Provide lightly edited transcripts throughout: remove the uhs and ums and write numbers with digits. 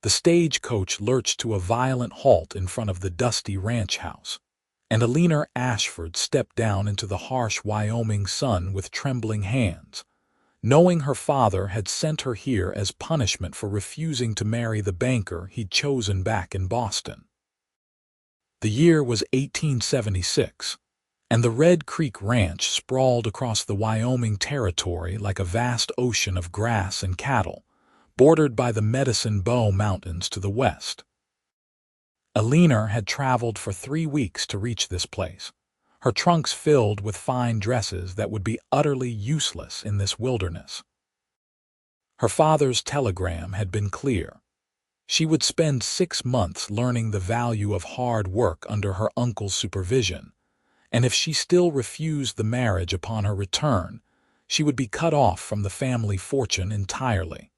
The stagecoach lurched to a violent halt in front of the dusty ranch house, and Eleanor Ashford stepped down into the harsh Wyoming sun with trembling hands, knowing her father had sent her here as punishment for refusing to marry the banker he'd chosen back in Boston. The year was 1876, and the Red Creek Ranch sprawled across the Wyoming territory like a vast ocean of grass and cattle, bordered by the Medicine Bow Mountains to the west. Eleanor had traveled for 3 weeks to reach this place, her trunks filled with fine dresses that would be utterly useless in this wilderness. Her father's telegram had been clear. She would spend 6 months learning the value of hard work under her uncle's supervision, and if she still refused the marriage upon her return, she would be cut off from the family fortune entirely.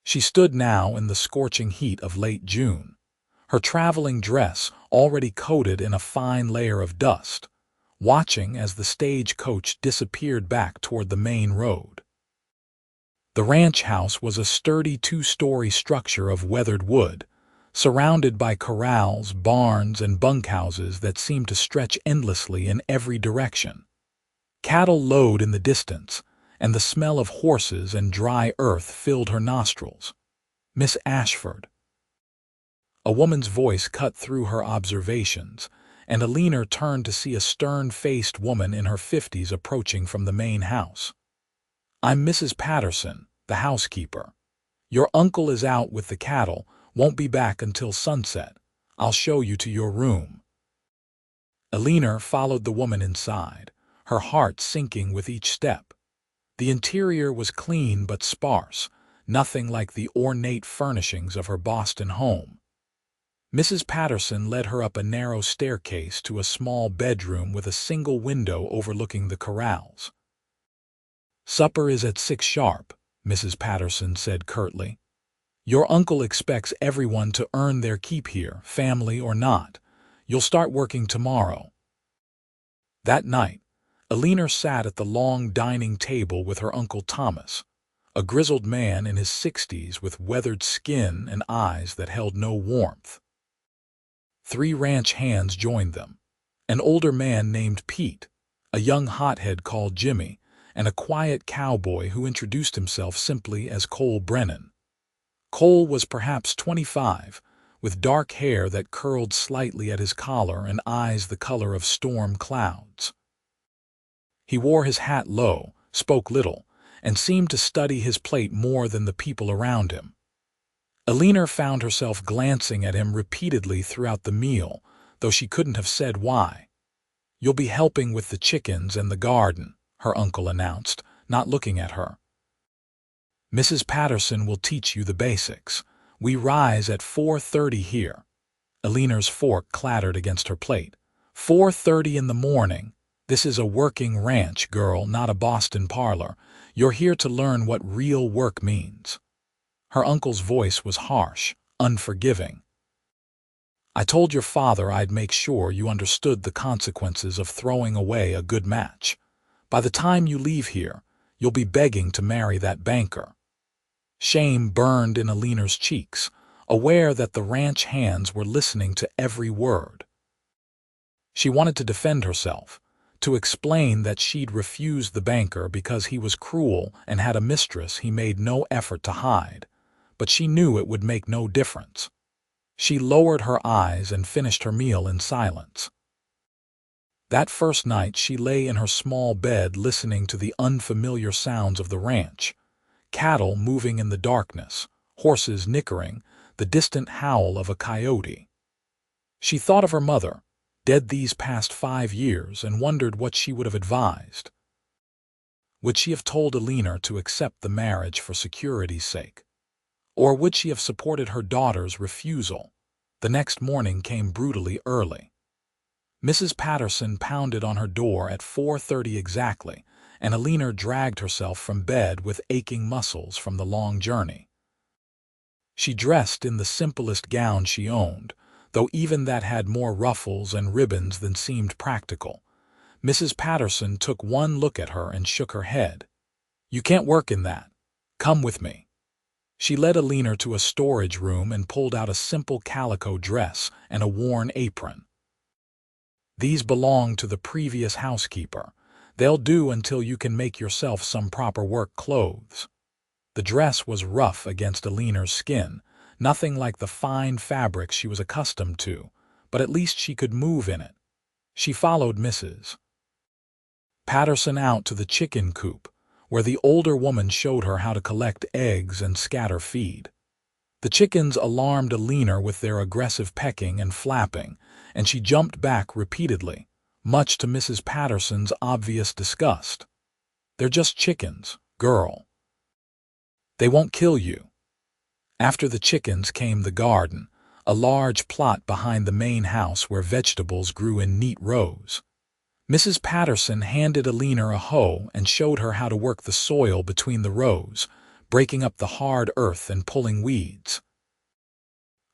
She stood now in the scorching heat of late June, her traveling dress already coated in a fine layer of dust, watching as the stagecoach disappeared back toward the main road. The ranch house was a sturdy 2-story structure of weathered wood, surrounded by corrals, barns, and bunkhouses that seemed to stretch endlessly in every direction. Cattle lowed in the distance, and the smell of horses and dry earth filled her nostrils. "Miss Ashford." A woman's voice cut through her observations, and Eleanor turned to see a stern-faced woman in her 50s approaching from the main house. "I'm Mrs. Patterson, the housekeeper. Your uncle is out with the cattle, won't be back until sunset. I'll show you to your room." Eleanor followed the woman inside, her heart sinking with each step. The interior was clean but sparse, nothing like the ornate furnishings of her Boston home. Mrs. Patterson led her up a narrow staircase to a small bedroom with a single window overlooking the corrals. "Supper is at 6 sharp," Mrs. Patterson said curtly. "Your uncle expects everyone to earn their keep here, family or not. You'll start working tomorrow." That night, Eleanor sat at the long dining table with her Uncle Thomas, a grizzled man in his 60s with weathered skin and eyes that held no warmth. 3 ranch hands joined them: an older man named Pete, a young hothead called Jimmy, and a quiet cowboy who introduced himself simply as Cole Brennan. Cole was perhaps 25, with dark hair that curled slightly at his collar and eyes the color of storm clouds. He wore his hat low, spoke little, and seemed to study his plate more than the people around him. Eleanor found herself glancing at him repeatedly throughout the meal, though she couldn't have said why. "You'll be helping with the chickens and the garden," her uncle announced, not looking at her. "Mrs. Patterson will teach you the basics. We rise at 4:30 here." Eleanor's fork clattered against her plate. 4:30 in the morning. This is a working ranch, girl, not a Boston parlor. You're here to learn what real work means. Her uncle's voice was harsh, unforgiving. "I told your father I'd make sure you understood the consequences of throwing away a good match. By the time you leave here, you'll be begging to marry that banker." Shame burned in Eleanor's cheeks, aware that the ranch hands were listening to every word. She wanted to defend herself, to explain that she'd refused the banker because he was cruel and had a mistress he made no effort to hide, but she knew it would make no difference. She lowered her eyes and finished her meal in silence. That first night she lay in her small bed listening to the unfamiliar sounds of the ranch: cattle moving in the darkness, horses nickering, the distant howl of a coyote. She thought of her mother, dead these past 5 years, and wondered what she would have advised. Would she have told Eleanor to accept the marriage for security's sake? Or would she have supported her daughter's refusal? The next morning came brutally early. Mrs. Patterson pounded on her door at 4:30 exactly, and Eleanor dragged herself from bed with aching muscles from the long journey. She dressed in the simplest gown she owned, though even that had more ruffles and ribbons than seemed practical. Mrs. Patterson took one look at her and shook her head. "You can't work in that. Come with me." She led Eleanor to a storage room and pulled out a simple calico dress and a worn apron. These belong to the previous housekeeper. They'll do until you can make yourself some proper work clothes. The dress was rough against Eleanor's skin, nothing like the fine fabrics she was accustomed to, but at least she could move in it. She followed Mrs. Patterson out to the chicken coop, where the older woman showed her how to collect eggs and scatter feed. The chickens alarmed Eleanor with their aggressive pecking and flapping, and she jumped back repeatedly, much to Mrs. Patterson's obvious disgust. "They're just chickens, girl. They won't kill you." After the chickens came the garden, a large plot behind the main house where vegetables grew in neat rows. Mrs. Patterson handed Eleanor a hoe and showed her how to work the soil between the rows, breaking up the hard earth and pulling weeds.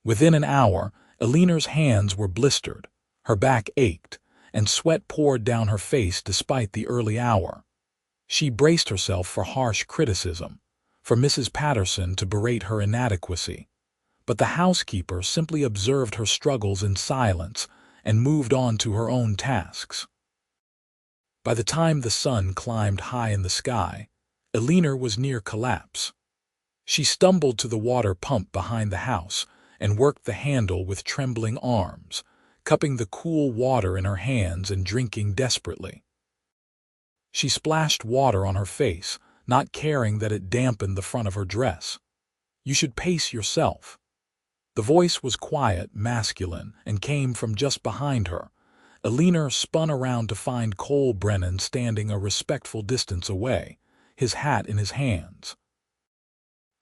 Within an hour, Eleanor's hands were blistered, her back ached, and sweat poured down her face despite the early hour. She braced herself for harsh criticism, for Mrs. Patterson to berate her inadequacy, but the housekeeper simply observed her struggles in silence and moved on to her own tasks. By the time the sun climbed high in the sky, Eleanor was near collapse. She stumbled to the water pump behind the house and worked the handle with trembling arms, cupping the cool water in her hands and drinking desperately. She splashed water on her face, not caring that it dampened the front of her dress. "You should pace yourself." The voice was quiet, masculine, and came from just behind her. Eleanor spun around to find Cole Brennan standing a respectful distance away, his hat in his hands.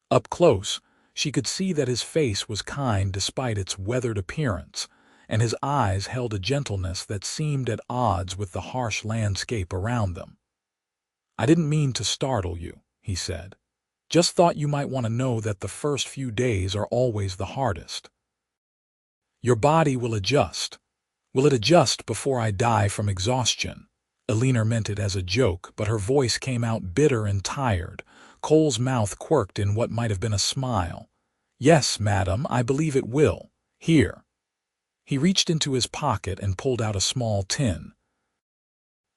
Up close, she could see that his face was kind despite its weathered appearance, and his eyes held a gentleness that seemed at odds with the harsh landscape around them. "I didn't mean to startle you," he said. "Just thought you might want to know that the first few days are always the hardest. Your body will adjust. Will it adjust before I die from exhaustion?" Eleanor meant it as a joke, but her voice came out bitter and tired. Cole's mouth quirked in what might have been a smile. "Yes, madam, I believe it will. Here." He reached into his pocket and pulled out a small tin.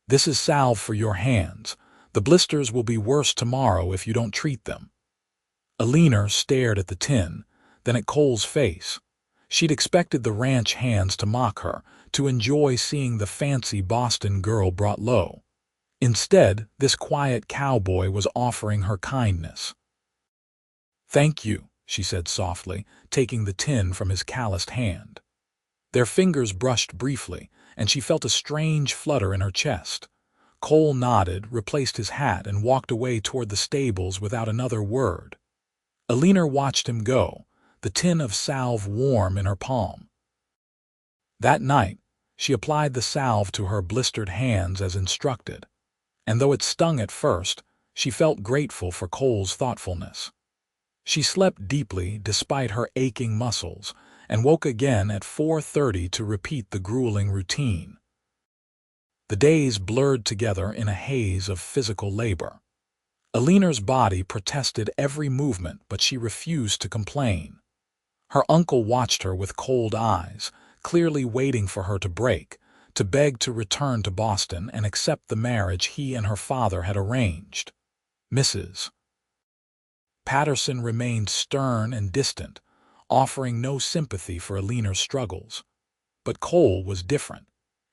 "This is salve for your hands. The blisters will be worse tomorrow if you don't treat them." Eleanor stared at the tin, then at Cole's face. She'd expected the ranch hands to mock her, to enjoy seeing the fancy Boston girl brought low. Instead, this quiet cowboy was offering her kindness. "Thank you," she said softly, taking the tin from his calloused hand. Their fingers brushed briefly, and she felt a strange flutter in her chest. Cole nodded, replaced his hat, and walked away toward the stables without another word. Eleanor watched him go, the tin of salve warm in her palm. That night, she applied the salve to her blistered hands as instructed, and though it stung at first, she felt grateful for Cole's thoughtfulness. She slept deeply despite her aching muscles, and woke again at 4:30 to repeat the grueling routine. The days blurred together in a haze of physical labor. Eleanor's body protested every movement, but she refused to complain. Her uncle watched her with cold eyes, clearly waiting for her to break, to beg to return to Boston and accept the marriage he and her father had arranged. Mrs. Patterson remained stern and distant, offering no sympathy for Eleanor's struggles. But Cole was different.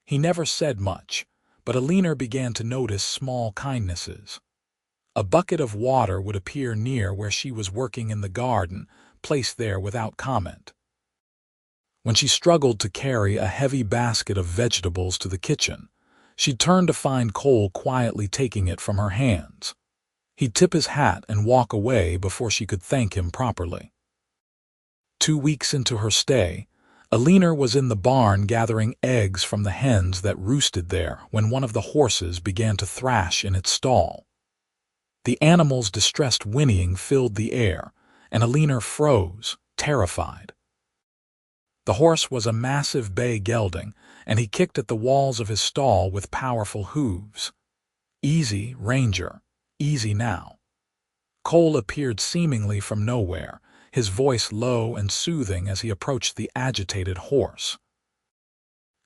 He never said much, but Eleanor began to notice small kindnesses. A bucket of water would appear near where she was working in the garden, placed there without comment. When she struggled to carry a heavy basket of vegetables to the kitchen, she'd turn to find Cole quietly taking it from her hands. He'd tip his hat and walk away before she could thank him properly. 2 weeks into her stay, Eleanor was in the barn gathering eggs from the hens that roosted there when one of the horses began to thrash in its stall. The animal's distressed whinnying filled the air, and Eleanor froze, terrified. The horse was a massive bay gelding, and he kicked at the walls of his stall with powerful hooves. "Easy, Ranger, easy now." Cole appeared seemingly from nowhere, his voice low and soothing as he approached the agitated horse.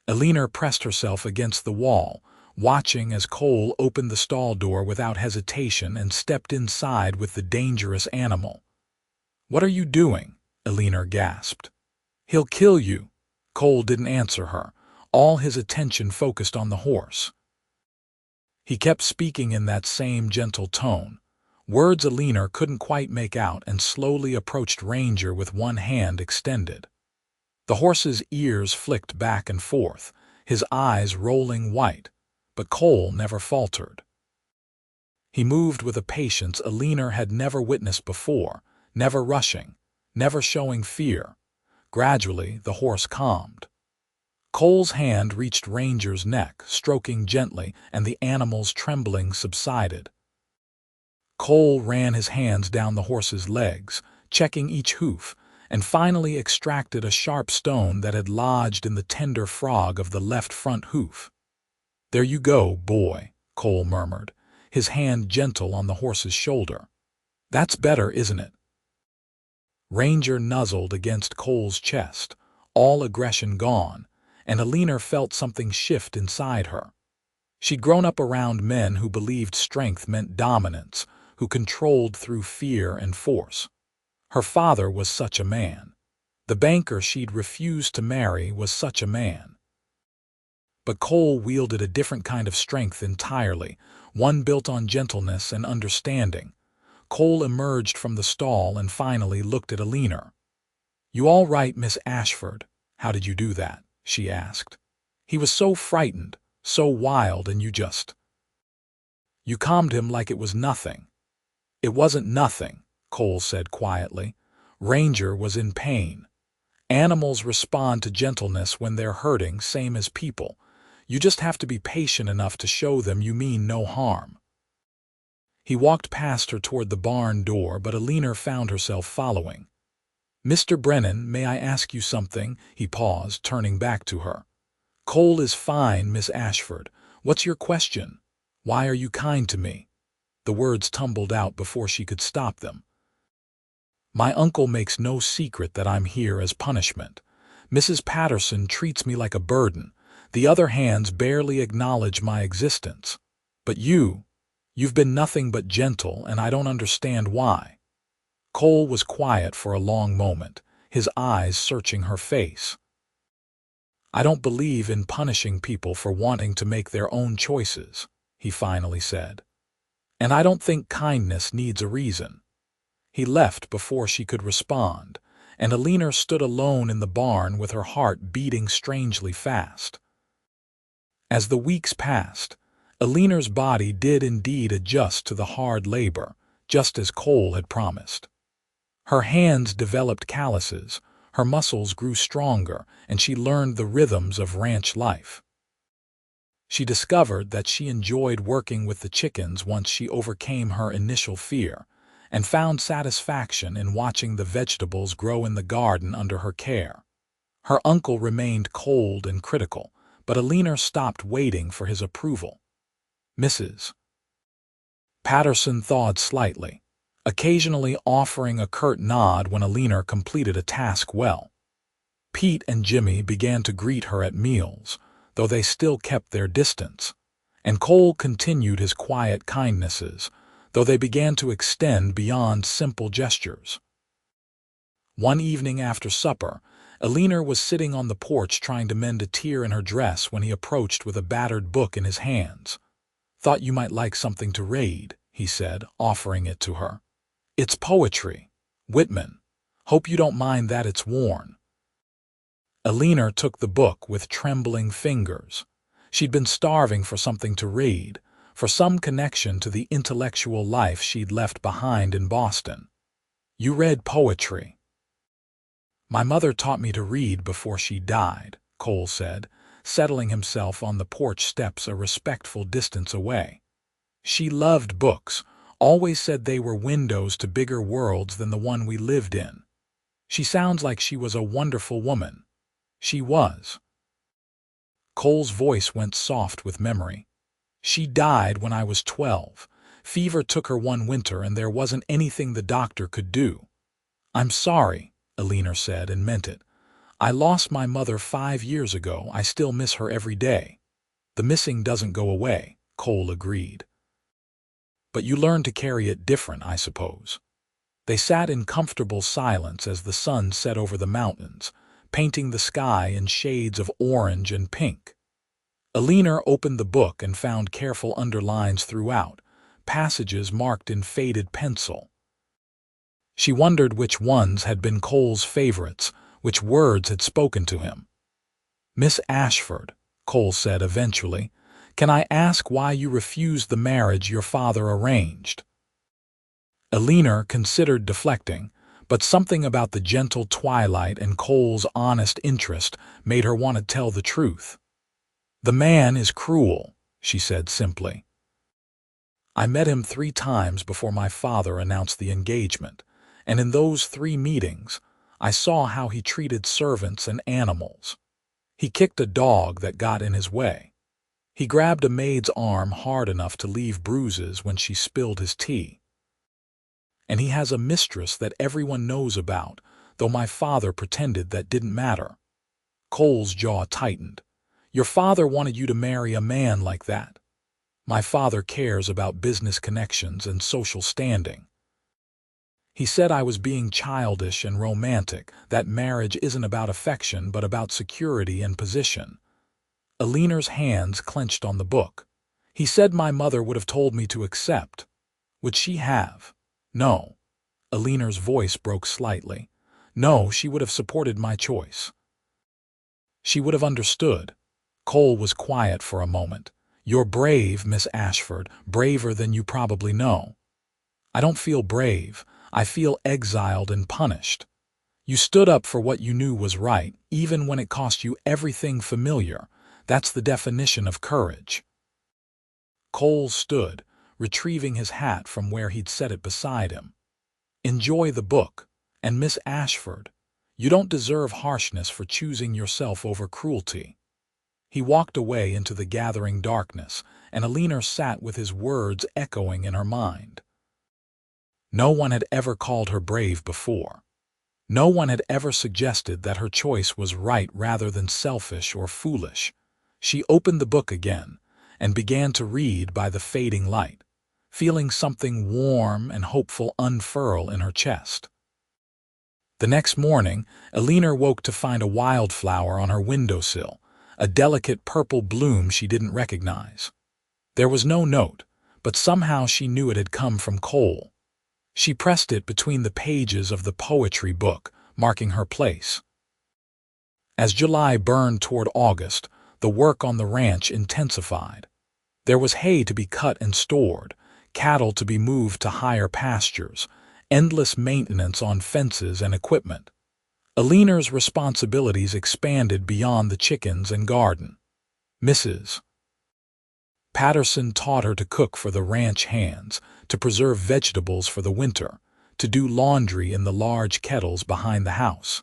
Eleanor pressed herself against the wall, watching as Cole opened the stall door without hesitation and stepped inside with the dangerous animal. "What are you doing?" Eleanor gasped. "He'll kill you." Cole didn't answer her, all his attention focused on the horse. He kept speaking in that same gentle tone, words Eleanor couldn't quite make out, and slowly approached Ranger with one hand extended. The horse's ears flicked back and forth, his eyes rolling white, but Cole never faltered. He moved with a patience Eleanor had never witnessed before, never rushing, never showing fear. Gradually, the horse calmed. Cole's hand reached Ranger's neck, stroking gently, and the animal's trembling subsided. Cole ran his hands down the horse's legs, checking each hoof, and finally extracted a sharp stone that had lodged in the tender frog of the left front hoof. "There you go, boy," Cole murmured, his hand gentle on the horse's shoulder. "That's better, isn't it?" Ranger nuzzled against Cole's chest, all aggression gone, and Eleanor felt something shift inside her. She'd grown up around men who believed strength meant dominance, who controlled through fear and force. Her father was such a man. The banker she'd refused to marry was such a man. But Cole wielded a different kind of strength entirely, one built on gentleness and understanding. Cole emerged from the stall and finally looked at Eleanor. "You all right, Miss Ashford? How did you do that?" she asked. "He was so frightened, so wild, and you calmed him like it was nothing." "It wasn't nothing," Cole said quietly. "Ranger was in pain. Animals respond to gentleness when they're hurting, same as people. You just have to be patient enough to show them you mean no harm." He walked past her toward the barn door, but Eleanor found herself following. "Mr. Brennan, may I ask you something?" He paused, turning back to her. "Cole is fine, Miss Ashford. What's your question? Why are you kind to me?" The words tumbled out before she could stop them. "My uncle makes no secret that I'm here as punishment. Mrs. Patterson treats me like a burden. The other hands barely acknowledge my existence. But you've been nothing but gentle, and I don't understand why." Cole was quiet for a long moment, his eyes searching her face. "I don't believe in punishing people for wanting to make their own choices," he finally said. "And I don't think kindness needs a reason." He left before she could respond, and Eleanor stood alone in the barn with her heart beating strangely fast. As the weeks passed, Eleanor's body did indeed adjust to the hard labor, just as Cole had promised. Her hands developed calluses, her muscles grew stronger, and she learned the rhythms of ranch life. She discovered that she enjoyed working with the chickens once she overcame her initial fear, and found satisfaction in watching the vegetables grow in the garden under her care. Her uncle remained cold and critical, but Eleanor stopped waiting for his approval. Mrs. Patterson thawed slightly, occasionally offering a curt nod when Eleanor completed a task well. Pete and Jimmy began to greet her at meals, though they still kept their distance, and Cole continued his quiet kindnesses, though they began to extend beyond simple gestures. One evening after supper, Eleanor was sitting on the porch trying to mend a tear in her dress when he approached with a battered book in his hands. "Thought you might like something to read," he said, offering it to her. "It's poetry. Whitman. Hope you don't mind that it's worn." Eleanor took the book with trembling fingers. She'd been starving for something to read, for some connection to the intellectual life she'd left behind in Boston. "You read poetry?" "My mother taught me to read before she died," Cole said, settling himself on the porch steps a respectful distance away. "She loved books, always said they were windows to bigger worlds than the one we lived in. She sounds like she was a wonderful woman." "She was." Cole's voice went soft with memory. "She died when I was 12, Fever took her one winter and there wasn't anything the doctor could do. "I'm sorry," Eleanor said, and meant it. "I lost my mother 5 years ago. I still miss her every day." "The missing doesn't go away," Cole agreed. "But you learn to carry it different, I suppose." They sat in comfortable silence as the sun set over the mountains, painting the sky in shades of orange and pink. Eleanor opened the book and found careful underlines throughout, passages marked in faded pencil. She wondered which ones had been Cole's favorites, which words had spoken to him. "Miss Ashford," Cole said eventually, "can I ask why you refused the marriage your father arranged?" Eleanor considered deflecting, but something about the gentle twilight and Cole's honest interest made her want to tell the truth. "The man is cruel," she said simply. "I met him 3 times before my father announced the engagement, and in those 3 meetings, I saw how he treated servants and animals. He kicked a dog that got in his way. He grabbed a maid's arm hard enough to leave bruises when she spilled his tea. And he has a mistress that everyone knows about, though my father pretended that didn't matter." Cole's jaw tightened. "Your father wanted you to marry a man like that." "My father cares about business connections and social standing. He said I was being childish and romantic, that marriage isn't about affection but about security and position." Eleanor's hands clenched on the book. "He said my mother would have told me to accept." "Would she have?" "No." Eleanor's voice broke slightly. "No, she would have supported my choice. She would have understood." Cole was quiet for a moment. "You're brave, Miss Ashford, braver than you probably know." "I don't feel brave. I feel exiled and punished. You stood up for what you knew was right, even when it cost you everything familiar. That's the definition of courage." Cole stood, retrieving his hat from where he'd set it beside him. "Enjoy the book. And Miss Ashford, you don't deserve harshness for choosing yourself over cruelty." He walked away into the gathering darkness, and Eleanor sat with his words echoing in her mind. No one had ever called her brave before. No one had ever suggested that her choice was right rather than selfish or foolish. She opened the book again and began to read by the fading light, feeling something warm and hopeful unfurl in her chest. The next morning, Eleanor woke to find a wildflower on her windowsill, a delicate purple bloom she didn't recognize. There was no note, but somehow she knew it had come from Cole. She pressed it between the pages of the poetry book, marking her place. As July burned toward August, the work on the ranch intensified. There was hay to be cut and stored, cattle to be moved to higher pastures, endless maintenance on fences and equipment. Eleanor's responsibilities expanded beyond the chickens and garden. Mrs. Patterson taught her to cook for the ranch hands, to preserve vegetables for the winter, to do laundry in the large kettles behind the house.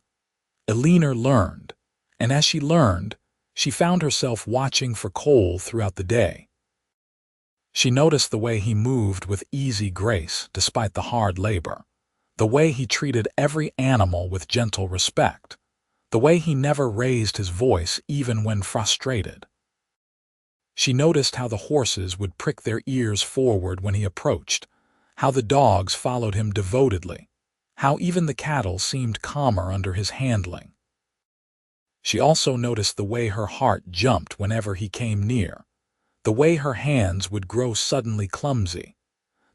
Eleanor learned, and as she learned, she found herself watching for Cole throughout the day. She noticed the way he moved with easy grace despite the hard labor, the way he treated every animal with gentle respect, the way he never raised his voice even when frustrated. She noticed how the horses would prick their ears forward when he approached, how the dogs followed him devotedly, how even the cattle seemed calmer under his handling. She also noticed the way her heart jumped whenever he came near, the way her hands would grow suddenly clumsy,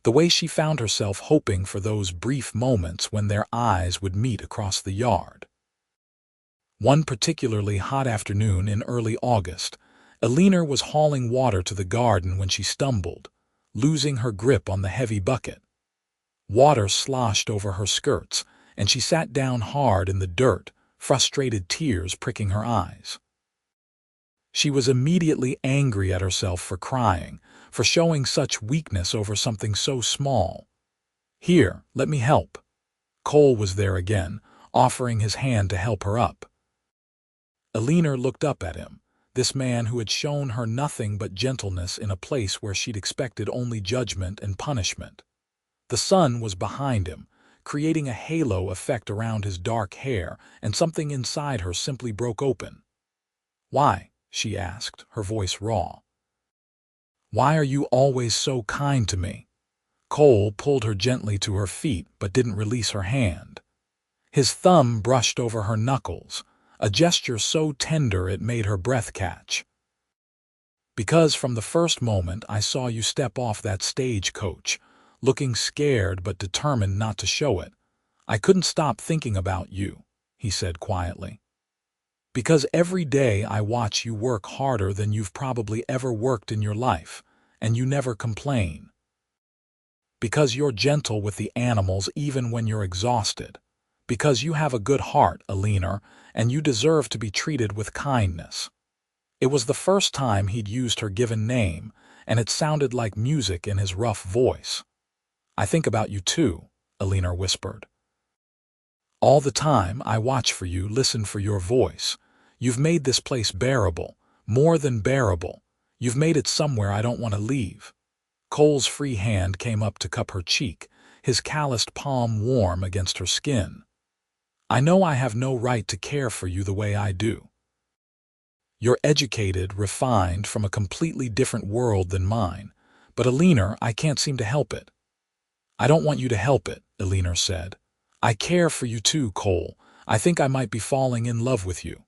the way she found herself hoping for those brief moments when their eyes would meet across the yard. One particularly hot afternoon in early August, Eleanor was hauling water to the garden when she stumbled, losing her grip on the heavy bucket. Water sloshed over her skirts, and she sat down hard in the dirt, frustrated tears pricking her eyes. She was immediately angry at herself for crying, for showing such weakness over something so small. "Here, let me help." Cole was there again, offering his hand to help her up. Eleanor looked up at him, this man who had shown her nothing but gentleness in a place where she'd expected only judgment and punishment. The sun was behind him, creating a halo effect around his dark hair, and something inside her simply broke open. "Why?" she asked, her voice raw. "Why are you always so kind to me?" Cole pulled her gently to her feet but didn't release her hand. His thumb brushed over her knuckles, a gesture so tender it made her breath catch. "Because from the first moment I saw you step off that stagecoach, looking scared but determined not to show it, I couldn't stop thinking about you," he said quietly. "Because every day I watch you work harder than you've probably ever worked in your life, and you never complain. Because you're gentle with the animals even when you're exhausted. Because you have a good heart, Eleanor, and you deserve to be treated with kindness." It was the first time he'd used her given name, and it sounded like music in his rough voice. "I think about you too," Eleanor whispered. "All the time I watch for you, listen for your voice. You've made this place bearable, more than bearable. You've made it somewhere I don't want to leave." Cole's free hand came up to cup her cheek, his calloused palm warm against her skin. "I know I have no right to care for you the way I do. You're educated, refined, from a completely different world than mine, but Eleanor, I can't seem to help it." "I don't want you to help it," Eleanor said. "I care for you too, Cole. I think I might be falling in love with you."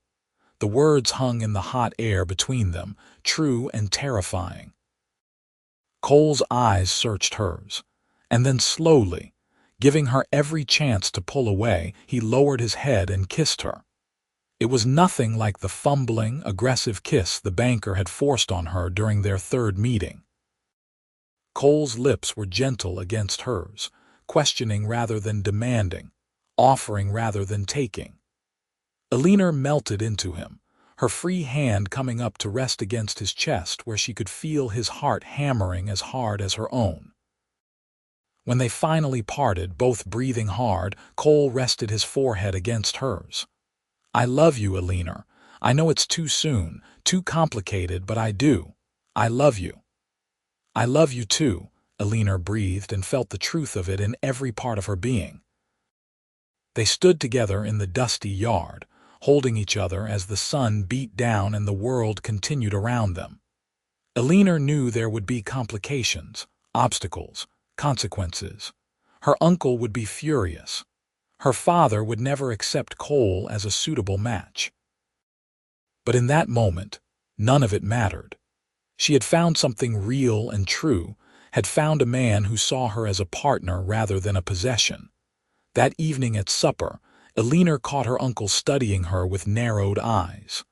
The words hung in the hot air between them, true and terrifying. Cole's eyes searched hers, and then slowly, giving her every chance to pull away, he lowered his head and kissed her. It was nothing like the fumbling, aggressive kiss the banker had forced on her during their third meeting. Cole's lips were gentle against hers, questioning rather than demanding, offering rather than taking. Eleanor melted into him, her free hand coming up to rest against his chest where she could feel his heart hammering as hard as her own. When they finally parted, both breathing hard, Cole rested his forehead against hers. "I love you, Eleanor. I know it's too soon, too complicated, but I do. I love you." "I love you too," Eleanor breathed and felt the truth of it in every part of her being. They stood together in the dusty yard, holding each other as the sun beat down and the world continued around them. Eleanor knew there would be complications, obstacles, consequences. Her uncle would be furious. Her father would never accept Cole as a suitable match. But in that moment, none of it mattered. She had found something real and true, had found a man who saw her as a partner rather than a possession. That evening at supper, Eleanor caught her uncle studying her with narrowed eyes.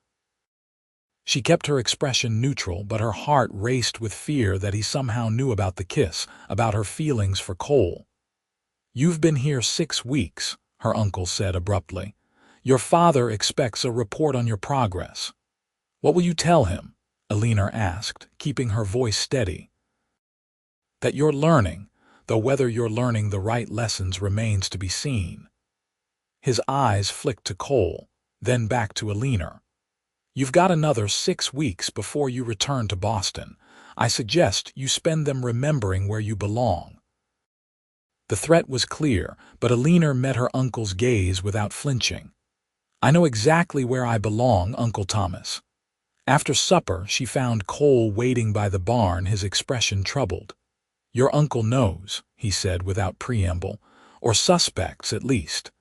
She kept her expression neutral, but her heart raced with fear that he somehow knew about the kiss, about her feelings for Cole. "You've been here 6 weeks," her uncle said abruptly. "Your father expects a report on your progress." "What will you tell him?" Eleanor asked, keeping her voice steady. "That you're learning, though whether you're learning the right lessons remains to be seen." His eyes flicked to Cole, then back to Eleanor. "You've got another 6 weeks before you return to Boston. I suggest you spend them remembering where you belong." The threat was clear, but Eleanor met her uncle's gaze without flinching. "I know exactly where I belong, Uncle Thomas." After supper, she found Cole waiting by the barn, his expression troubled. "Your uncle knows," he said without preamble, "or suspects at least."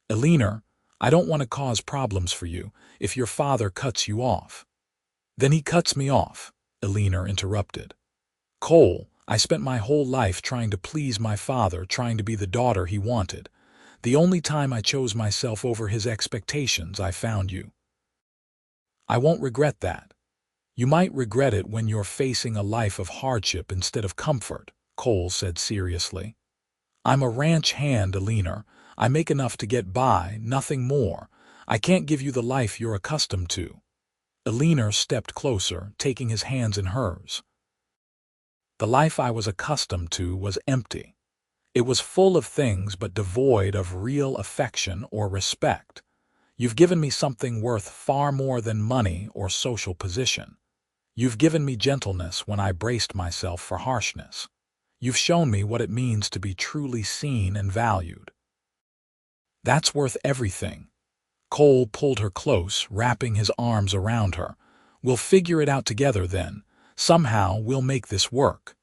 "Eleanor, I don't want to cause problems for you if your father cuts you off." "Then he cuts me off," Eleanor interrupted. "Cole, I spent my whole life trying to please my father, trying to be the daughter he wanted. The only time I chose myself over his expectations, I found you. I won't regret that." "You might regret it when you're facing a life of hardship instead of comfort," Cole said seriously. "I'm a ranch hand, Eleanor. I make enough to get by, nothing more. I can't give you the life you're accustomed to." Eleanor stepped closer, taking his hands in hers. "The life I was accustomed to was empty. It was full of things but devoid of real affection or respect. You've given me something worth far more than money or social position. You've given me gentleness when I braced myself for harshness. You've shown me what it means to be truly seen and valued. That's worth everything. Cole pulled her close, wrapping his arms around her. We'll figure it out together then. Somehow we'll make this work.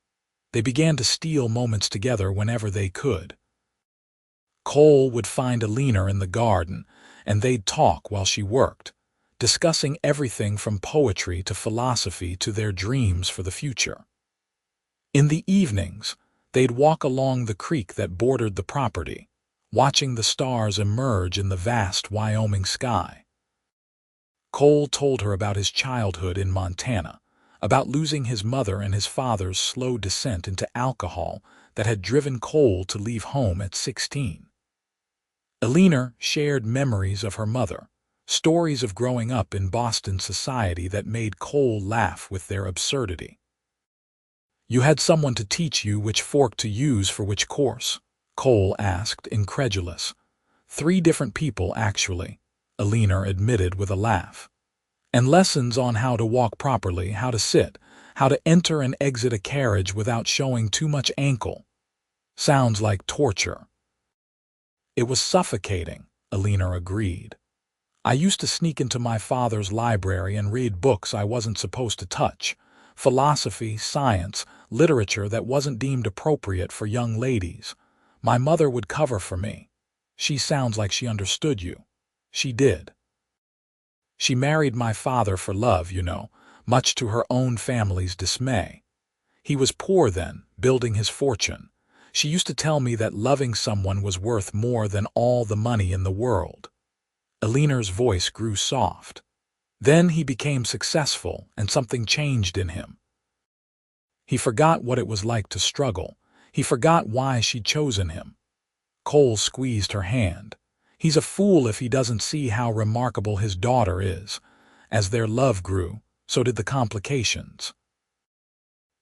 They began to steal moments together whenever they could. Cole would find Eleanor in the garden, and they'd talk while she worked, discussing everything from poetry to philosophy to their dreams for the future. In the evenings, they'd walk along the creek that bordered the property, watching the stars emerge in the vast Wyoming sky. Cole told her about his childhood in Montana, about losing his mother and his father's slow descent into alcohol that had driven Cole to leave home at 16. Eleanor shared memories of her mother, stories of growing up in Boston society that made Cole laugh with their absurdity. You had someone to teach you which fork to use for which course? Cole asked, incredulous. 3 different people, actually, Eleanor admitted with a laugh. And lessons on how to walk properly, how to sit, how to enter and exit a carriage without showing too much ankle. Sounds like torture. It was suffocating, Eleanor agreed. I used to sneak into my father's library and read books I wasn't supposed to touch. Philosophy, science, literature that wasn't deemed appropriate for young ladies. My mother would cover for me. She sounds like she understood you. She did. She married my father for love, you know, much to her own family's dismay. He was poor then, building his fortune. She used to tell me that loving someone was worth more than all the money in the world. Eleanor's voice grew soft. Then he became successful, and something changed in him. He forgot what it was like to struggle. He forgot why she'd chosen him. Cole squeezed her hand. He's a fool if he doesn't see how remarkable his daughter is. As their love grew, so did the complications.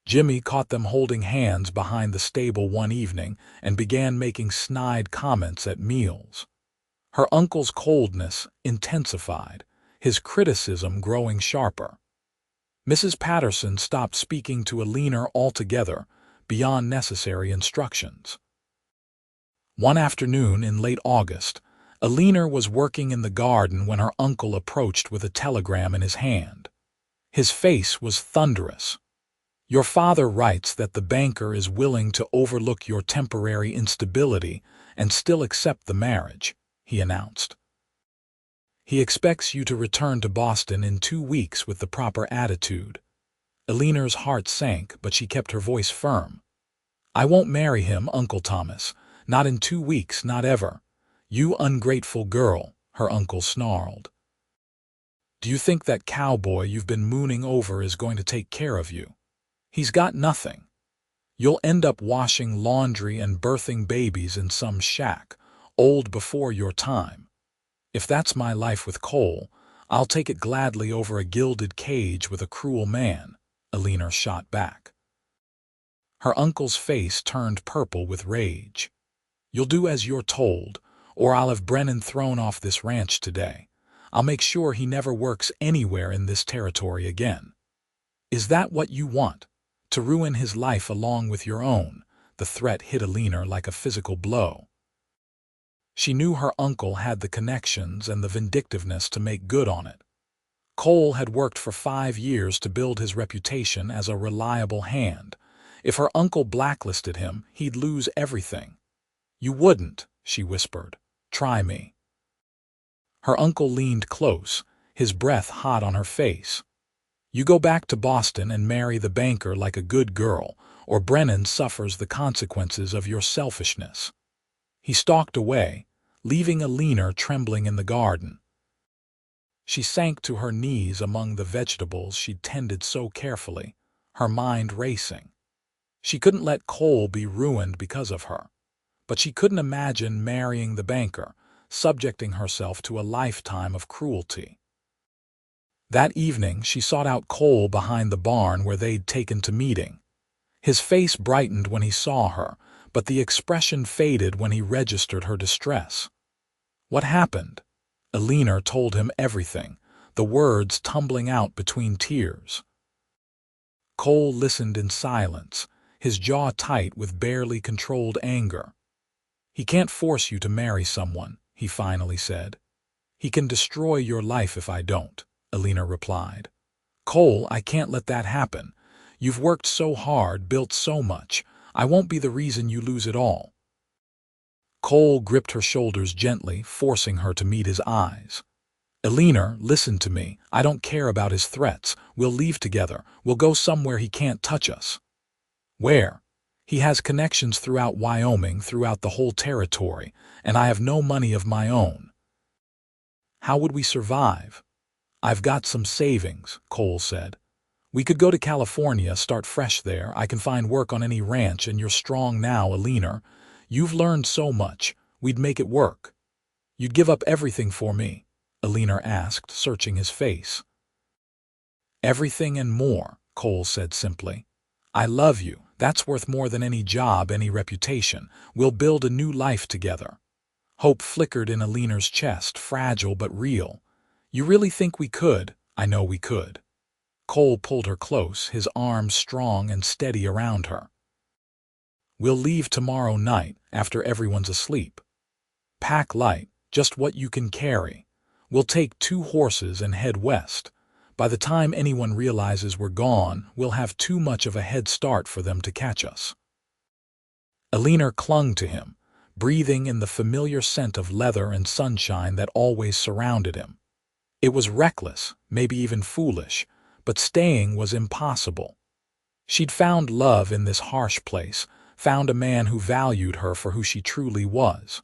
Jimmy caught them holding hands behind the stable one evening and began making snide comments at meals. Her uncle's coldness intensified, his criticism growing sharper. Mrs. Patterson stopped speaking to Eleanor altogether, beyond necessary instructions. One afternoon in late August, Eleanor was working in the garden when her uncle approached with a telegram in his hand. His face was thunderous. Your father writes that the banker is willing to overlook your temporary instability and still accept the marriage, he announced. He expects you to return to Boston in 2 weeks with the proper attitude. Eleanor's heart sank, but she kept her voice firm. I won't marry him, Uncle Thomas. Not in 2 weeks, not ever. You ungrateful girl, her uncle snarled. Do you think that cowboy you've been mooning over is going to take care of you? He's got nothing. You'll end up washing laundry and birthing babies in some shack, old before your time. If that's my life with Cole, I'll take it gladly over a gilded cage with a cruel man, Eleanor shot back. Her uncle's face turned purple with rage. You'll do as you're told, or I'll have Brennan thrown off this ranch today. I'll make sure he never works anywhere in this territory again. Is that what you want? To ruin his life along with your own? The threat hit Eleanor like a physical blow. She knew her uncle had the connections and the vindictiveness to make good on it. Cole had worked for 5 years to build his reputation as a reliable hand. If her uncle blacklisted him, he'd lose everything. You wouldn't, she whispered. Try me. Her uncle leaned close, his breath hot on her face. You go back to Boston and marry the banker like a good girl, or Brennan suffers the consequences of your selfishness. He stalked away, leaving Eleanor trembling in the garden. She sank to her knees among the vegetables she'd tended so carefully, her mind racing. She couldn't let Cole be ruined because of her, but she couldn't imagine marrying the banker, subjecting herself to a lifetime of cruelty. That evening she sought out Cole behind the barn where they'd taken to meeting. His face brightened when he saw her, but the expression faded when he registered her distress. What happened? Eleanor told him everything, the words tumbling out between tears. Cole listened in silence, his jaw tight with barely controlled anger. "He can't force you to marry someone," he finally said. "He can destroy your life if I don't," Eleanor replied. "Cole, I can't let that happen. You've worked so hard, built so much. I won't be the reason you lose it all." Cole gripped her shoulders gently, forcing her to meet his eyes. "Eleanor, listen to me. I don't care about his threats. We'll leave together. We'll go somewhere he can't touch us." "Where?" "He has connections throughout Wyoming, throughout the whole territory, and I have no money of my own." "How would we survive?" "I've got some savings," Cole said. "We could go to California, start fresh there. I can find work on any ranch, and you're strong now, Eleanor. You've learned so much. We'd make it work." "You'd give up everything for me?" Eleanor asked, searching his face. "Everything and more," Cole said simply. "I love you. That's worth more than any job, any reputation. We'll build a new life together." Hope flickered in Eleanor's chest, fragile but real. "You really think we could?" "I know we could." Cole pulled her close, his arms strong and steady around her. "We'll leave tomorrow night, after everyone's asleep. Pack light, just what you can carry. We'll take 2 horses and head west. By the time anyone realizes we're gone, we'll have too much of a head start for them to catch us." Eleanor clung to him, breathing in the familiar scent of leather and sunshine that always surrounded him. It was reckless, maybe even foolish, but staying was impossible. She'd found love in this harsh place, found a man who valued her for who she truly was.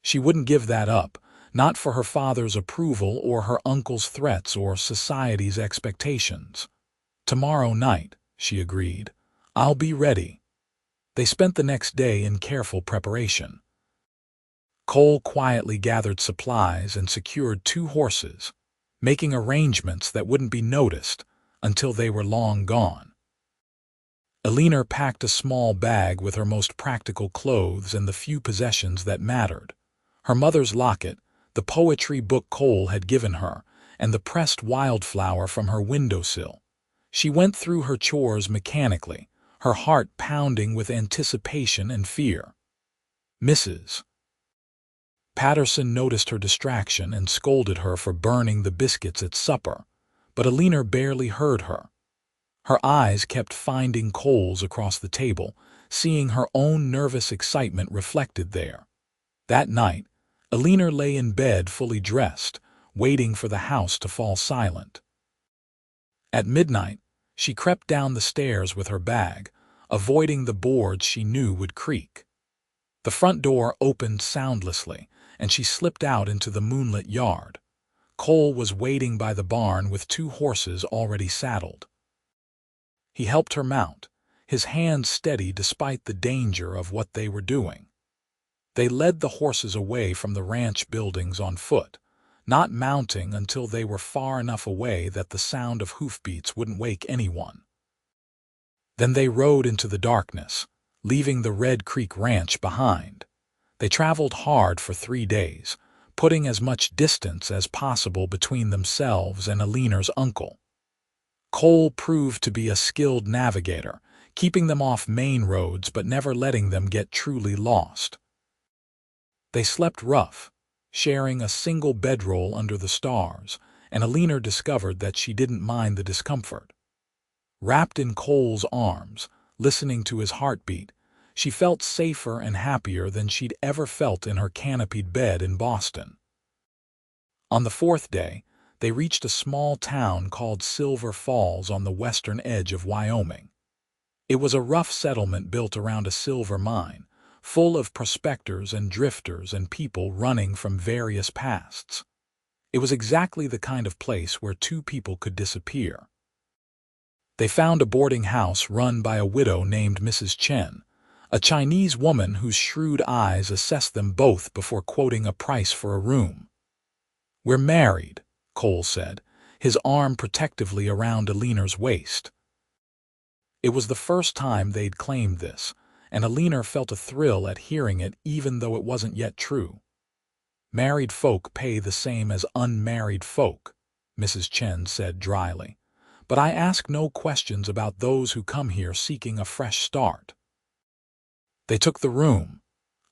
She wouldn't give that up, not for her father's approval or her uncle's threats or society's expectations. "Tomorrow night," she agreed. "I'll be ready." They spent the next day in careful preparation. Cole quietly gathered supplies and secured 2 horses, making arrangements that wouldn't be noticed until they were long gone. Eleanor packed a small bag with her most practical clothes and the few possessions that mattered. Her mother's locket, the poetry book Cole had given her, and the pressed wildflower from her windowsill. She went through her chores mechanically, her heart pounding with anticipation and fear. Mrs. Patterson noticed her distraction and scolded her for burning the biscuits at supper, but Eleanor barely heard her. Her eyes kept finding Cole's across the table, seeing her own nervous excitement reflected there. That night, Eleanor lay in bed fully dressed, waiting for the house to fall silent. At midnight, she crept down the stairs with her bag, avoiding the boards she knew would creak. The front door opened soundlessly, and she slipped out into the moonlit yard. Cole was waiting by the barn with 2 horses already saddled. He helped her mount, his hands steady despite the danger of what they were doing. They led the horses away from the ranch buildings on foot, not mounting until they were far enough away that the sound of hoofbeats wouldn't wake anyone. Then they rode into the darkness, leaving the Red Creek Ranch behind. They traveled hard for 3 days, putting as much distance as possible between themselves and Eleanor's uncle. Cole proved to be a skilled navigator, keeping them off main roads but never letting them get truly lost. They slept rough, sharing a single bedroll under the stars, and Eleanor discovered that she didn't mind the discomfort. Wrapped in Cole's arms, listening to his heartbeat, she felt safer and happier than she'd ever felt in her canopied bed in Boston. On the 4th day, they reached a small town called Silver Falls on the western edge of Wyoming. It was a rough settlement built around a silver mine, full of prospectors and drifters and people running from various pasts. It was exactly the kind of place where 2 people could disappear. They found a boarding house run by a widow named Mrs. Chen, a Chinese woman whose shrewd eyes assessed them both before quoting a price for a room. "We're married," Cole said, his arm protectively around Eleanor's waist. It was the first time they'd claimed this, and Eleanor felt a thrill at hearing it even though it wasn't yet true. Married folk pay the same as unmarried folk, Mrs. Chen said dryly. But I ask no questions about those who come here seeking a fresh start. They took the room,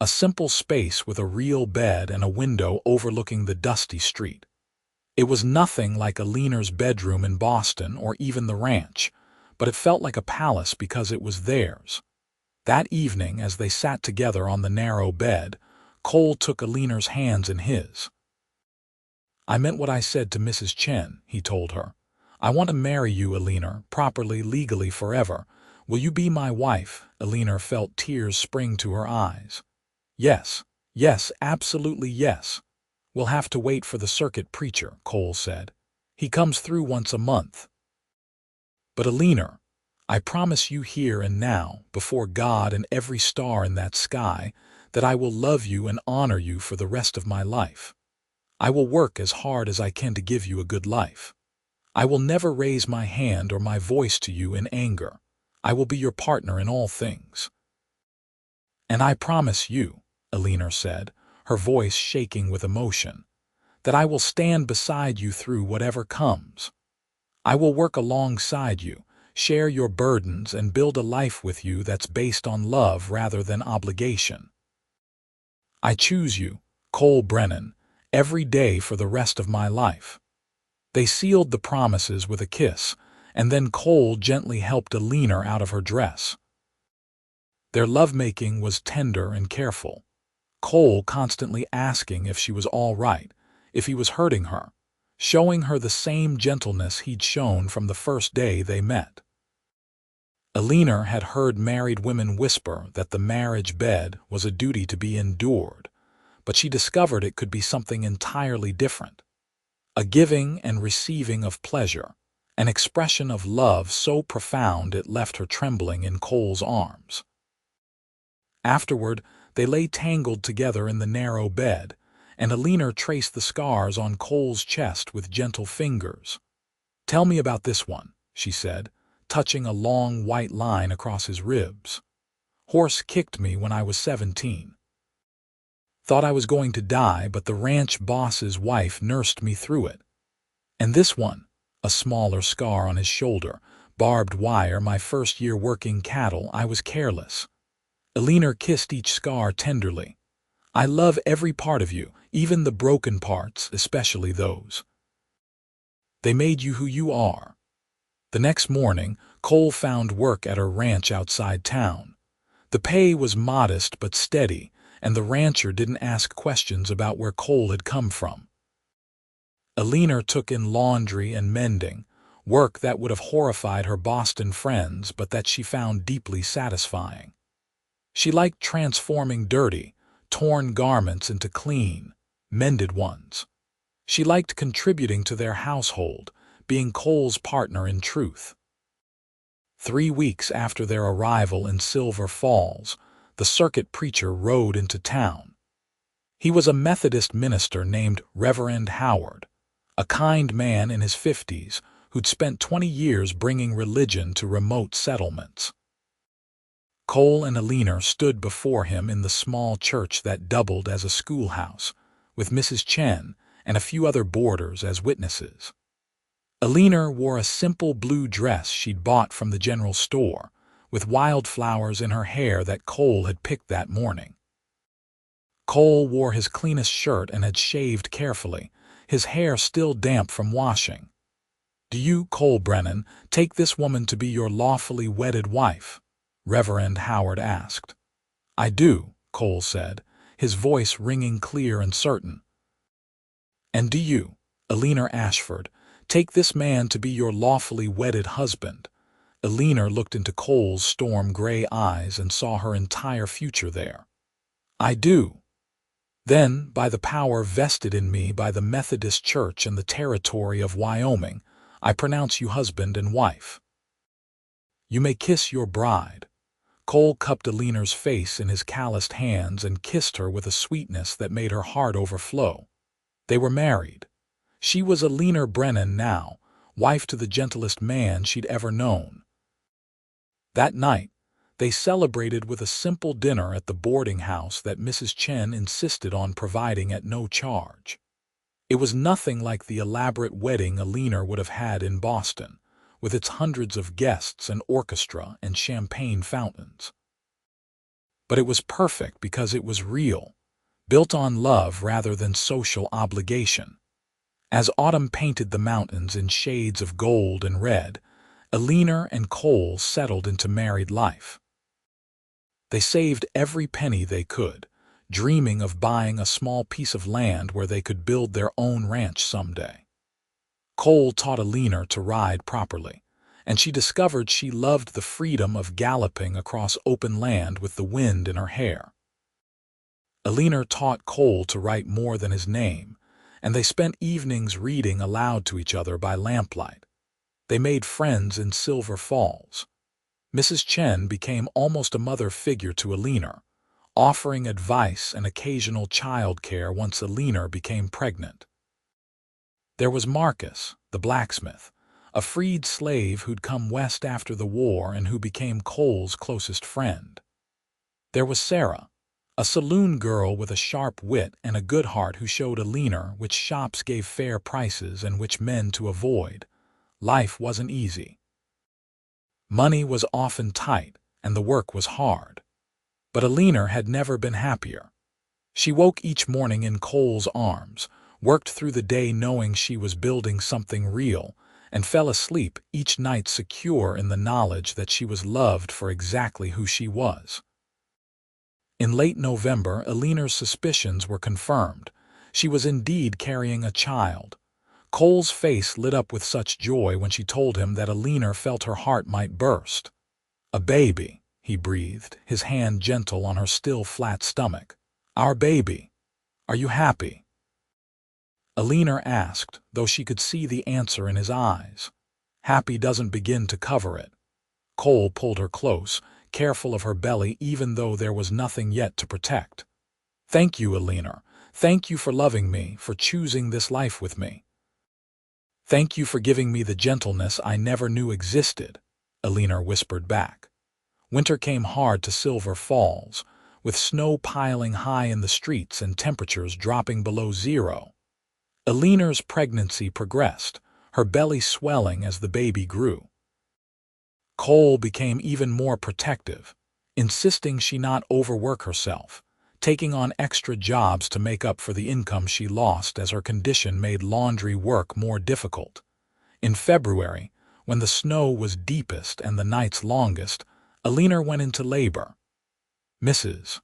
a simple space with a real bed and a window overlooking the dusty street. It was nothing like Eleanor's bedroom in Boston or even the ranch, but it felt like a palace because it was theirs. That evening, as they sat together on the narrow bed, Cole took Eleanor's hands in his. "I meant what I said to Mrs. Chen," he told her. "I want to marry you, Eleanor, properly, legally, forever. Will you be my wife?" Eleanor felt tears spring to her eyes. "Yes, yes, absolutely yes. We'll have to wait for the circuit preacher," Cole said. "He comes through once a month." "But Eleanor, I promise you here and now, before God and every star in that sky, that I will love you and honor you for the rest of my life. I will work as hard as I can to give you a good life. I will never raise my hand or my voice to you in anger. I will be your partner in all things." "And I promise you," Eleanor said, her voice shaking with emotion, "that I will stand beside you through whatever comes. I will work alongside you, share your burdens, and build a life with you that's based on love rather than obligation. I choose you, Cole Brennan, every day for the rest of my life." They sealed the promises with a kiss, and then Cole gently helped Eleanor out of her dress. Their lovemaking was tender and careful, Cole constantly asking if she was all right, if he was hurting her, showing her the same gentleness he'd shown from the first day they met. Eleanor had heard married women whisper that the marriage bed was a duty to be endured, but she discovered it could be something entirely different. A giving and receiving of pleasure, an expression of love so profound it left her trembling in Cole's arms. Afterward, they lay tangled together in the narrow bed, and Eleanor traced the scars on Cole's chest with gentle fingers. "Tell me about this one," she said, touching a long white line across his ribs. "Horse kicked me when I was 17. Thought I was going to die, but the ranch boss's wife nursed me through it. And this one," a smaller scar on his shoulder, "barbed wire my first year working cattle. I was careless." Eleanor kissed each scar tenderly. "I love every part of you, even the broken parts, especially those. They made you who you are." The next morning, Cole found work at her ranch outside town. The pay was modest but steady, and the rancher didn't ask questions about where Cole had come from. Eleanor took in laundry and mending, work that would have horrified her Boston friends but that she found deeply satisfying. She liked transforming dirty, torn garments into clean, mended ones. She liked contributing to their household, being Cole's partner in truth. 3 weeks after their arrival in Silver Falls, the circuit preacher rode into town. He was a Methodist minister named Reverend Howard, a kind man in his 50s who'd spent 20 years bringing religion to remote settlements. Cole and Eleanor stood before him in the small church that doubled as a schoolhouse, with Mrs. Chen and a few other boarders as witnesses. Eleanor wore a simple blue dress she'd bought from the general store, with wildflowers in her hair that Cole had picked that morning. Cole wore his cleanest shirt and had shaved carefully, his hair still damp from washing. "Do you, Cole Brennan, take this woman to be your lawfully wedded wife?" Reverend Howard asked. "I do," Cole said, his voice ringing clear and certain. "And do you, Eleanor Ashford, take this man to be your lawfully wedded husband?" Eleanor looked into Cole's storm-gray eyes and saw her entire future there. "I do." "Then, by the power vested in me by the Methodist Church and the territory of Wyoming, I pronounce you husband and wife. You may kiss your bride." Cole cupped Eleanor's face in his calloused hands and kissed her with a sweetness that made her heart overflow. They were married. She was Eleanor Brennan now, wife to the gentlest man she'd ever known. That night, They celebrated with a simple dinner at the boarding house that Mrs. Chen insisted on providing at no charge. It was nothing like the elaborate wedding Eleanor would have had in Boston, with its hundreds of guests and orchestra and champagne fountains. But it was perfect because it was real, built on love rather than social obligation. As autumn painted the mountains in shades of gold and red, Eleanor and Cole settled into married life. They saved every penny they could, dreaming of buying a small piece of land where they could build their own ranch someday. Cole taught Eleanor to ride properly, and she discovered she loved the freedom of galloping across open land with the wind in her hair. Eleanor taught Cole to write more than his name, and they spent evenings reading aloud to each other by lamplight. They made friends in Silver Falls. Mrs. Chen became almost a mother figure to Eleanor, offering advice and occasional child care once Eleanor became pregnant. There was Marcus, the blacksmith, a freed slave who'd come west after the war and who became Cole's closest friend. There was Sarah, a saloon girl with a sharp wit and a good heart who showed Eleanor which shops gave fair prices and which men to avoid. Life wasn't easy. Money was often tight and the work was hard. But Eleanor had never been happier. She woke each morning in Cole's arms, worked through the day knowing she was building something real, and fell asleep each night secure in the knowledge that she was loved for exactly who she was. In late November, Eleanor's suspicions were confirmed. She was indeed carrying a child. Cole's face lit up with such joy when she told him that Eleanor felt her heart might burst. "A baby," he breathed, his hand gentle on her still flat stomach. "Our baby. Are you happy?" Eleanor asked, though she could see the answer in his eyes. Happy doesn't begin to cover it. Cole pulled her close, careful of her belly even though there was nothing yet to protect. "Thank you, Eleanor. Thank you for loving me, for choosing this life with me. Thank you for giving me the gentleness I never knew existed," Eleanor whispered back. Winter came hard to Silver Falls, with snow piling high in the streets and temperatures dropping below zero. Eleanor's pregnancy progressed, her belly swelling as the baby grew. Cole became even more protective, insisting she not overwork herself, taking on extra jobs to make up for the income she lost as her condition made laundry work more difficult. In February, when the snow was deepest and the nights longest, Eleanor went into labor. Mrs.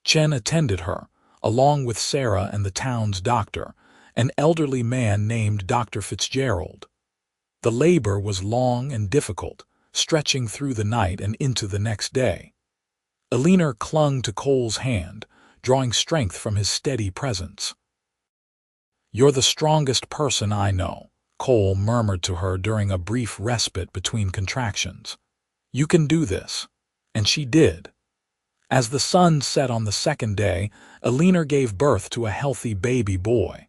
Chen attended her, along with Sarah and the town's doctor, an elderly man named Dr. Fitzgerald. The labor was long and difficult, stretching through the night and into the next day. Eleanor clung to Cole's hand, drawing strength from his steady presence. "You're the strongest person I know," Cole murmured to her during a brief respite between contractions. "You can do this." And she did. As the sun set on the second day, Eleanor gave birth to a healthy baby boy.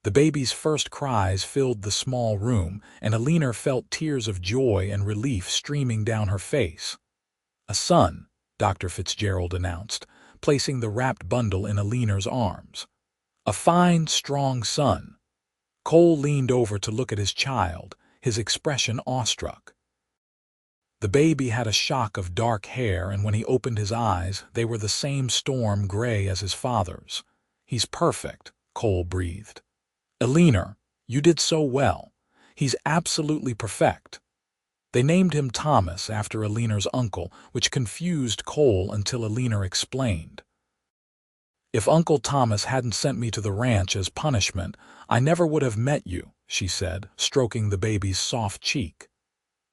The baby's first cries filled the small room, and Eleanor felt tears of joy and relief streaming down her face. "A son," Dr. Fitzgerald announced, placing the wrapped bundle in Eleanor's arms. "A fine, strong son." Cole leaned over to look at his child, his expression awestruck. The baby had a shock of dark hair, and when he opened his eyes, they were the same storm gray as his father's. "He's perfect," Cole breathed. "Eleanor, you did so well. He's absolutely perfect." They named him Thomas after Eleanor's uncle, which confused Cole until Eleanor explained. "If Uncle Thomas hadn't sent me to the ranch as punishment, I never would have met you," she said, stroking the baby's soft cheek.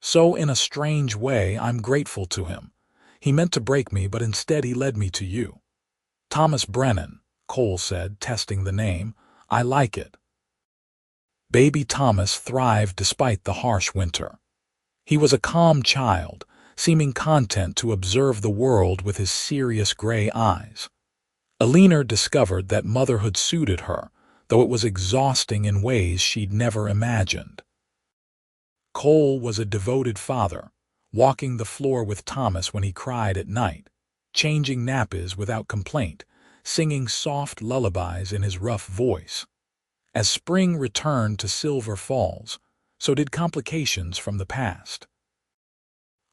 "So in a strange way, I'm grateful to him. He meant to break me, but instead he led me to you." "Thomas Brennan," Cole said, testing the name. "I like it." Baby Thomas thrived despite the harsh winter. He was a calm child, seeming content to observe the world with his serious gray eyes. Eleanor discovered that motherhood suited her, though it was exhausting in ways she'd never imagined. Cole was a devoted father, walking the floor with Thomas when he cried at night, changing nappies without complaint, singing soft lullabies in his rough voice. As spring returned to Silver Falls, so did complications from the past.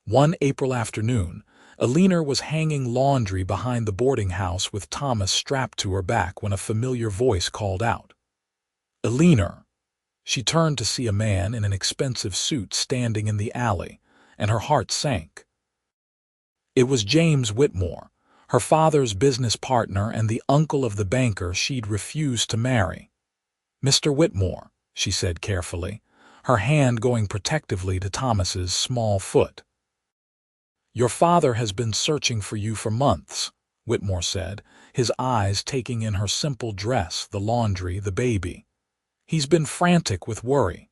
One April afternoon, Eleanor was hanging laundry behind the boarding house with Thomas strapped to her back when a familiar voice called out, "Eleanor!" She turned to see a man in an expensive suit standing in the alley, and her heart sank. It was James Whitmore, her father's business partner and the uncle of the banker she'd refused to marry. "Mr. Whitmore," she said carefully, her hand going protectively to Thomas's small foot. "Your father has been searching for you for months," Whitmore said, his eyes taking in her simple dress, the laundry, the baby. "He's been frantic with worry."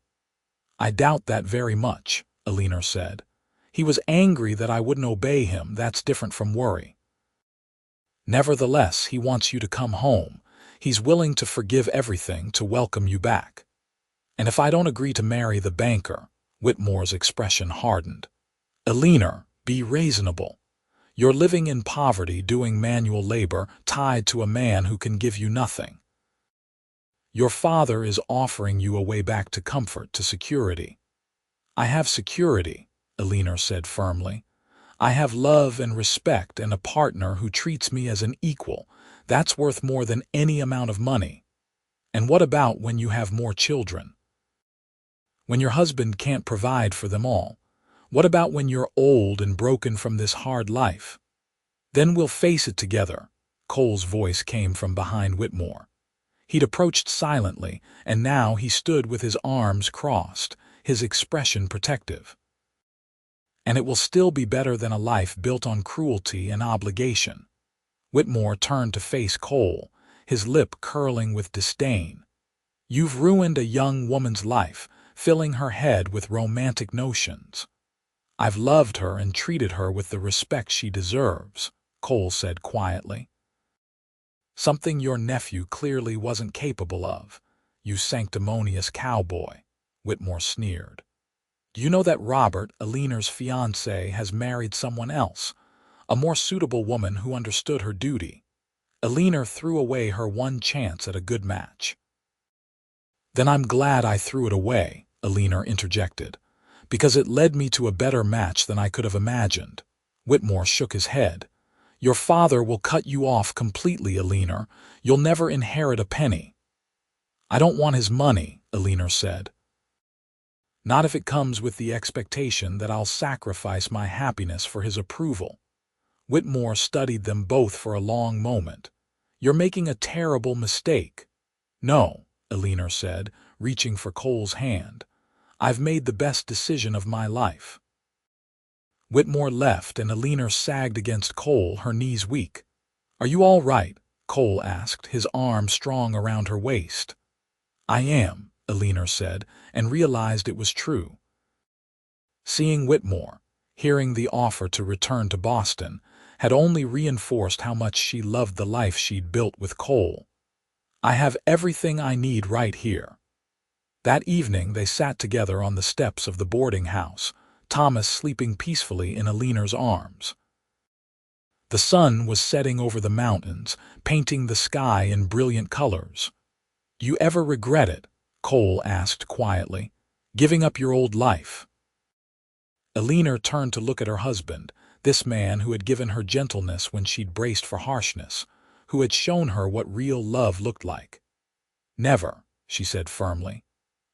"I doubt that very much," Eleanor said. "He was angry that I wouldn't obey him. That's different from worry. Nevertheless, he wants you to come home. He's willing to forgive everything to welcome you back. And if I don't agree to marry the banker," Whitmore's expression hardened. "Eleanor, be reasonable. You're living in poverty, doing manual labor, tied to a man who can give you nothing. Your father is offering you a way back to comfort, to security." "I have security," Eleanor said firmly. "I have love and respect and a partner who treats me as an equal. That's worth more than any amount of money. And what about when you have more children? When your husband can't provide for them all? What about when you're old and broken from this hard life? Then we'll face it together." Cole's voice came from behind Whitmore. He'd approached silently, and now he stood with his arms crossed, his expression protective. "And it will still be better than a life built on cruelty and obligation." Whitmore turned to face Cole, his lip curling with disdain. "You've ruined a young woman's life, filling her head with romantic notions." "I've loved her and treated her with the respect she deserves," Cole said quietly. "Something your nephew clearly wasn't capable of, you sanctimonious cowboy," Whitmore sneered. "Do you know that Robert, Eleanor's fiancé, has married someone else, a more suitable woman who understood her duty? Eleanor threw away her one chance at a good match." "Then I'm glad I threw it away," Eleanor interjected, "because it led me to a better match than I could have imagined." Whitmore shook his head. "Your father will cut you off completely, Eleanor. You'll never inherit a penny." "I don't want his money," Eleanor said. "Not if it comes with the expectation that I'll sacrifice my happiness for his approval." Whitmore studied them both for a long moment. "You're making a terrible mistake." "No," Eleanor said, reaching for Cole's hand. "I've made the best decision of my life." Whitmore left, and Eleanor sagged against Cole, her knees weak. "Are you all right?" Cole asked, his arm strong around her waist. "I am," Eleanor said, and realized it was true. Seeing Whitmore, hearing the offer to return to Boston, had only reinforced how much she loved the life she'd built with Cole. "I have everything I need right here." That evening they sat together on the steps of the boarding house, Thomas sleeping peacefully in Eleanor's arms. The sun was setting over the mountains, painting the sky in brilliant colors. "Do you ever regret it?" Cole asked quietly. "Giving up your old life?" Eleanor turned to look at her husband, this man who had given her gentleness when she'd braced for harshness, who had shown her what real love looked like. "Never," she said firmly.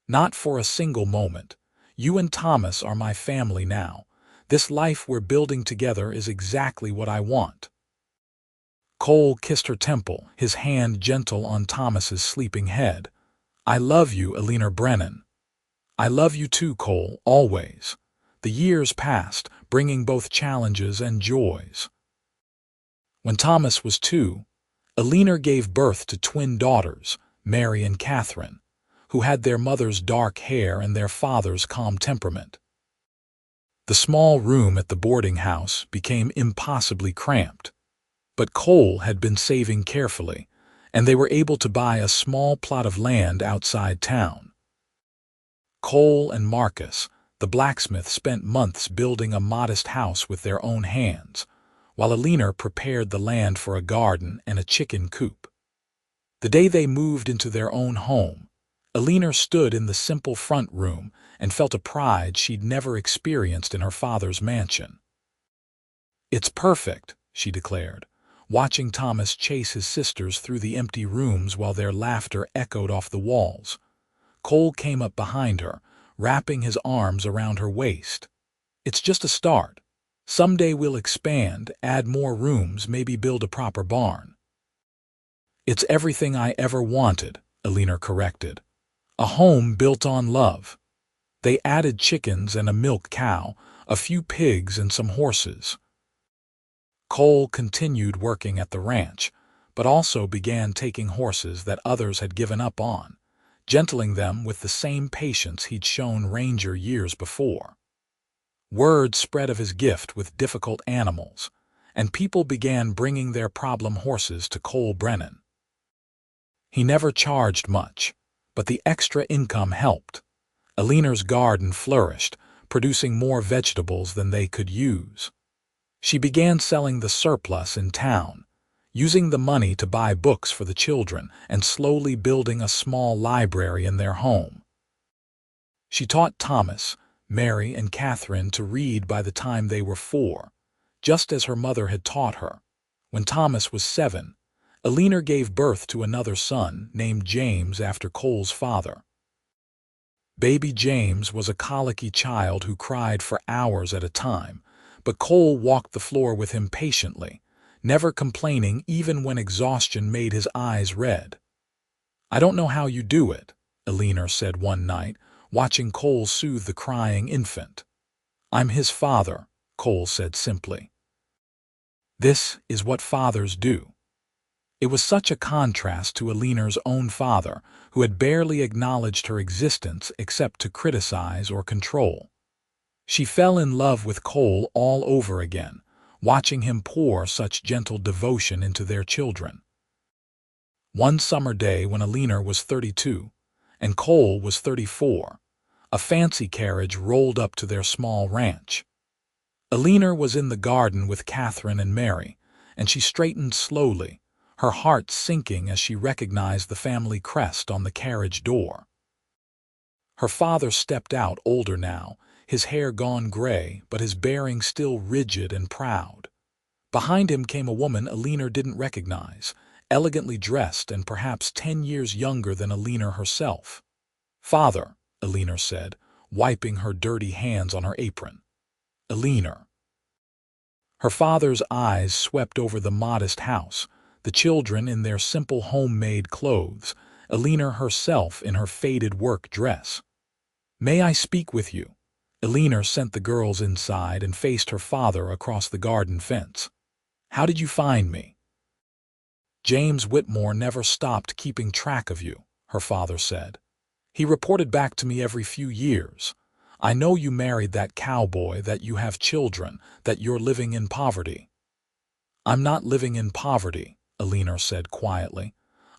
"Not for a single moment. You and Thomas are my family now. This life we're building together is exactly what I want." Cole kissed her temple, his hand gentle on Thomas's sleeping head. "I love you, Eleanor Brennan." "I love you too, Cole, always." The years passed, bringing both challenges and joys. When Thomas was 2, Eleanor gave birth to twin daughters, Mary and Catherine, who had their mother's dark hair and their father's calm temperament. The small room at the boarding house became impossibly cramped, but Cole had been saving carefully, and they were able to buy a small plot of land outside town. Cole and Marcus, The blacksmith spent months building a modest house with their own hands, while Eleanor prepared the land for a garden and a chicken coop. The day they moved into their own home, Eleanor stood in the simple front room and felt a pride she'd never experienced in her father's mansion. "It's perfect," she declared, watching Thomas chase his sisters through the empty rooms while their laughter echoed off the walls. Cole came up behind her, wrapping his arms around her waist. "It's just a start. Someday we'll expand, add more rooms, maybe build a proper barn." "It's everything I ever wanted," Eleanor corrected. "A home built on love." They added chickens and a milk cow, a few pigs and some horses. Cole continued working at the ranch, but also began taking horses that others had given up on, gentling them with the same patience he'd shown Ranger years before. Word spread of his gift with difficult animals, and people began bringing their problem horses to Cole Brennan. He never charged much, but the extra income helped. Eleanor's garden flourished, producing more vegetables than they could use. She began selling the surplus in town, using the money to buy books for the children and slowly building a small library in their home. She taught Thomas, Mary, and Catherine to read by the time they were 4, just as her mother had taught her. When Thomas was 7, Eleanor gave birth to another son named James after Cole's father. Baby James was a colicky child who cried for hours at a time, but Cole walked the floor with him patiently, never complaining even when exhaustion made his eyes red. "I don't know how you do it," Eleanor said one night, watching Cole soothe the crying infant. "I'm his father," Cole said simply. "This is what fathers do." It was such a contrast to Eleanor's own father, who had barely acknowledged her existence except to criticize or control. She fell in love with Cole all over again, watching him pour such gentle devotion into their children. One summer day when Eleanor was 32 and Cole was 34, a fancy carriage rolled up to their small ranch. Eleanor was in the garden with Catherine and Mary, and she straightened slowly, her heart sinking as she recognized the family crest on the carriage door. Her father stepped out, older now, his hair gone gray, but his bearing still rigid and proud. Behind him came a woman Eleanor didn't recognize, elegantly dressed and perhaps 10 years younger than Eleanor herself. "Father," Eleanor said, wiping her dirty hands on her apron. "Eleanor." Her father's eyes swept over the modest house, the children in their simple homemade clothes, Eleanor herself in her faded work dress. "May I speak with you?" Eleanor sent the girls inside and faced her father across the garden fence. "How did you find me?" "James Whitmore never stopped keeping track of you," her father said. "He reported back to me every few years. I know you married that cowboy, that you have children, that you're living in poverty." "I'm not living in poverty," Eleanor said quietly.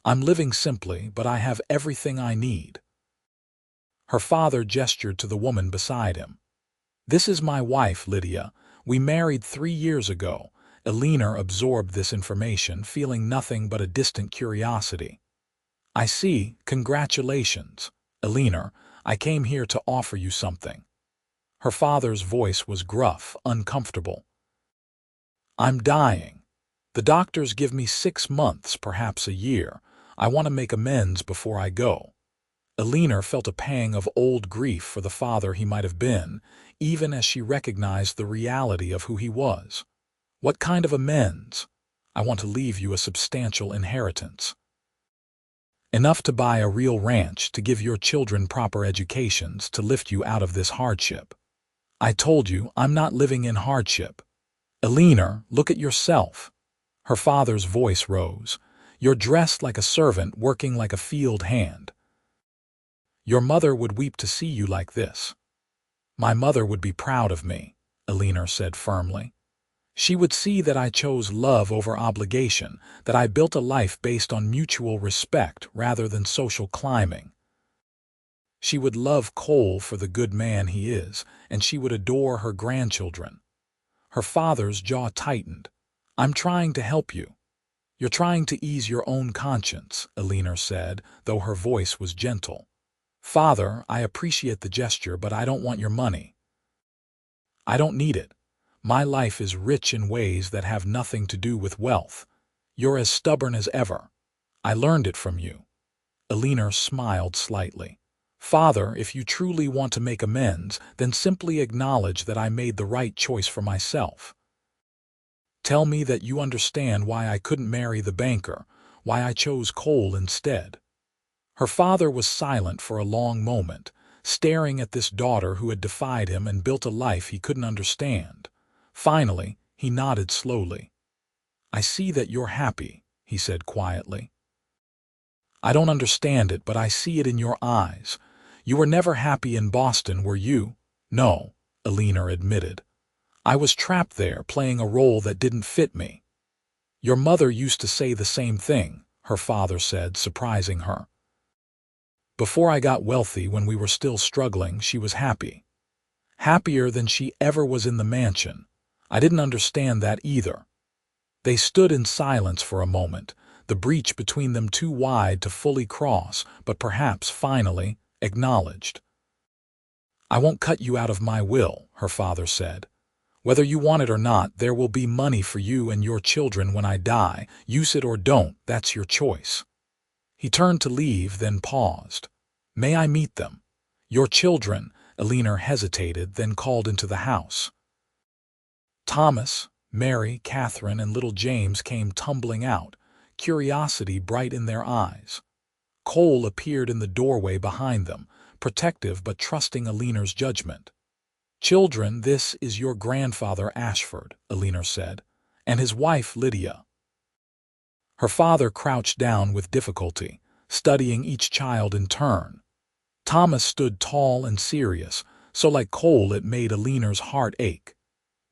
"I'm living simply, but I have everything I need." Her father gestured to the woman beside him. "This is my wife, Lydia. We married 3 years ago." Eleanor absorbed this information, feeling nothing but a distant curiosity. "I see. Congratulations." "Eleanor, I came here to offer you something." Her father's voice was gruff, uncomfortable. "I'm dying. The doctors give me 6 months, perhaps a year. I want to make amends before I go." Eleanor felt a pang of old grief for the father he might have been, even as she recognized the reality of who he was. "What kind of amends?" "I want to leave you a substantial inheritance. Enough to buy a real ranch, to give your children proper educations, to lift you out of this hardship." "I told you, I'm not living in hardship." "Eleanor, look at yourself." Her father's voice rose. "You're dressed like a servant, working like a field hand. Your mother would weep to see you like this." "My mother would be proud of me," Eleanor said firmly. "She would see that I chose love over obligation, that I built a life based on mutual respect rather than social climbing." She would love Cole for the good man he is, and she would adore her grandchildren. Her father's jaw tightened. "I'm trying to help you." "You're trying to ease your own conscience," Eleanor said, though her voice was gentle. "Father, I appreciate the gesture, but I don't want your money. I don't need it. My life is rich in ways that have nothing to do with wealth. You're as stubborn as ever. I learned it from you." Eleanor smiled slightly. "Father, if you truly want to make amends, then simply acknowledge that I made the right choice for myself. Tell me that you understand why I couldn't marry the banker, why I chose Cole instead." Her father was silent for a long moment, staring at this daughter who had defied him and built a life he couldn't understand. Finally, he nodded slowly. "I see that you're happy," he said quietly. "I don't understand it, but I see it in your eyes. You were never happy in Boston, were you?" "No," Eleanor admitted. "I was trapped there, playing a role that didn't fit me." "Your mother used to say the same thing," her father said, surprising her. "Before I got wealthy, when we were still struggling, she was happy. Happier than she ever was in the mansion. I didn't understand that either." They stood in silence for a moment, the breach between them too wide to fully cross, but perhaps finally acknowledged. "I won't cut you out of my will," her father said. "Whether you want it or not, there will be money for you and your children when I die. Use it or don't, that's your choice." He turned to leave, then paused. "May I meet them?" "Your children," Eleanor hesitated, then called into the house. Thomas, Mary, Catherine, and little James came tumbling out, curiosity bright in their eyes. Cole appeared in the doorway behind them, protective but trusting Eleanor's judgment. "Children, this is your grandfather Ashford," Eleanor said, "and his wife Lydia." Her father crouched down with difficulty, studying each child in turn. Thomas stood tall and serious, so like Cole it made Eleanor's heart ache.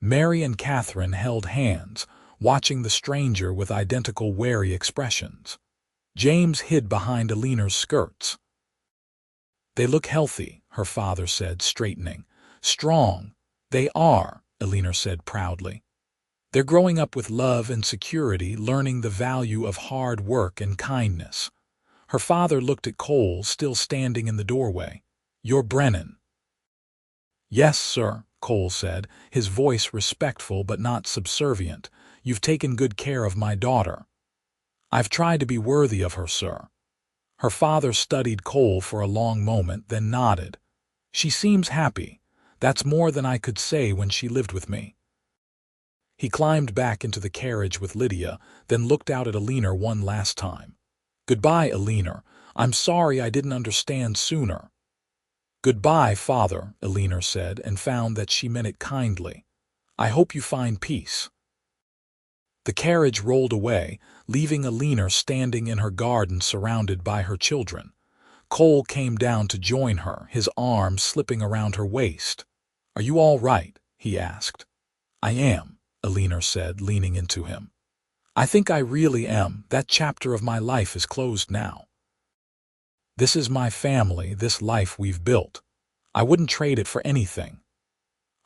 Mary and Catherine held hands, watching the stranger with identical wary expressions. James hid behind Eleanor's skirts. "They look healthy," her father said, straightening. "Strong." "They are," Eleanor said proudly. "They're growing up with love and security, learning the value of hard work and kindness." Her father looked at Cole, still standing in the doorway. "You're Brennan." "Yes, sir," Cole said, his voice respectful but not subservient. "You've taken good care of my daughter." "I've tried to be worthy of her, sir." Her father studied Cole for a long moment, then nodded. "She seems happy. That's more than I could say when she lived with me." He climbed back into the carriage with Lydia, then looked out at Eleanor one last time. "Goodbye, Eleanor. I'm sorry I didn't understand sooner." "Goodbye, father," Eleanor said, and found that she meant it kindly. "I hope you find peace." The carriage rolled away, leaving Eleanor standing in her garden surrounded by her children. Cole came down to join her, his arm slipping around her waist. "Are you all right?" he asked. "I am," Eleanor said, leaning into him. "I think I really am. That chapter of my life is closed now. This is my family, this life we've built. I wouldn't trade it for anything."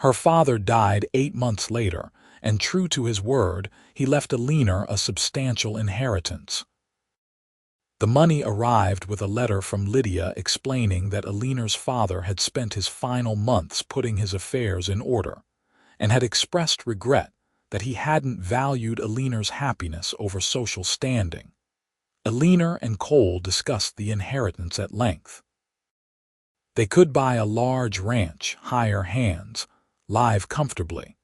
Her father died 8 months later, and true to his word, he left Eleanor a substantial inheritance. The money arrived with a letter from Lydia explaining that Eleanor's father had spent his final months putting his affairs in order, and had expressed regret that he hadn't valued Eleanor's happiness over social standing. Eleanor and Cole discussed the inheritance at length. They could buy a large ranch, hire hands, live comfortably.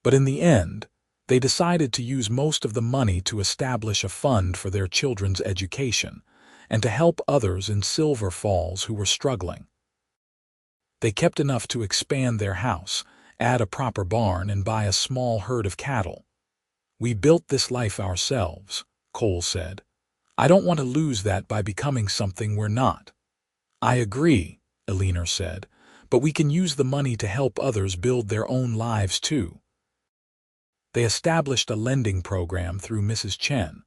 But in the end, they decided to use most of the money to establish a fund for their children's education and to help others in Silver Falls who were struggling. They kept enough to expand their house, add a proper barn, and buy a small herd of cattle. "We built this life ourselves," Cole said. "I don't want to lose that by becoming something we're not." "I agree," Eleanor said, "but we can use the money to help others build their own lives too." They established a lending program through Mrs. Chen,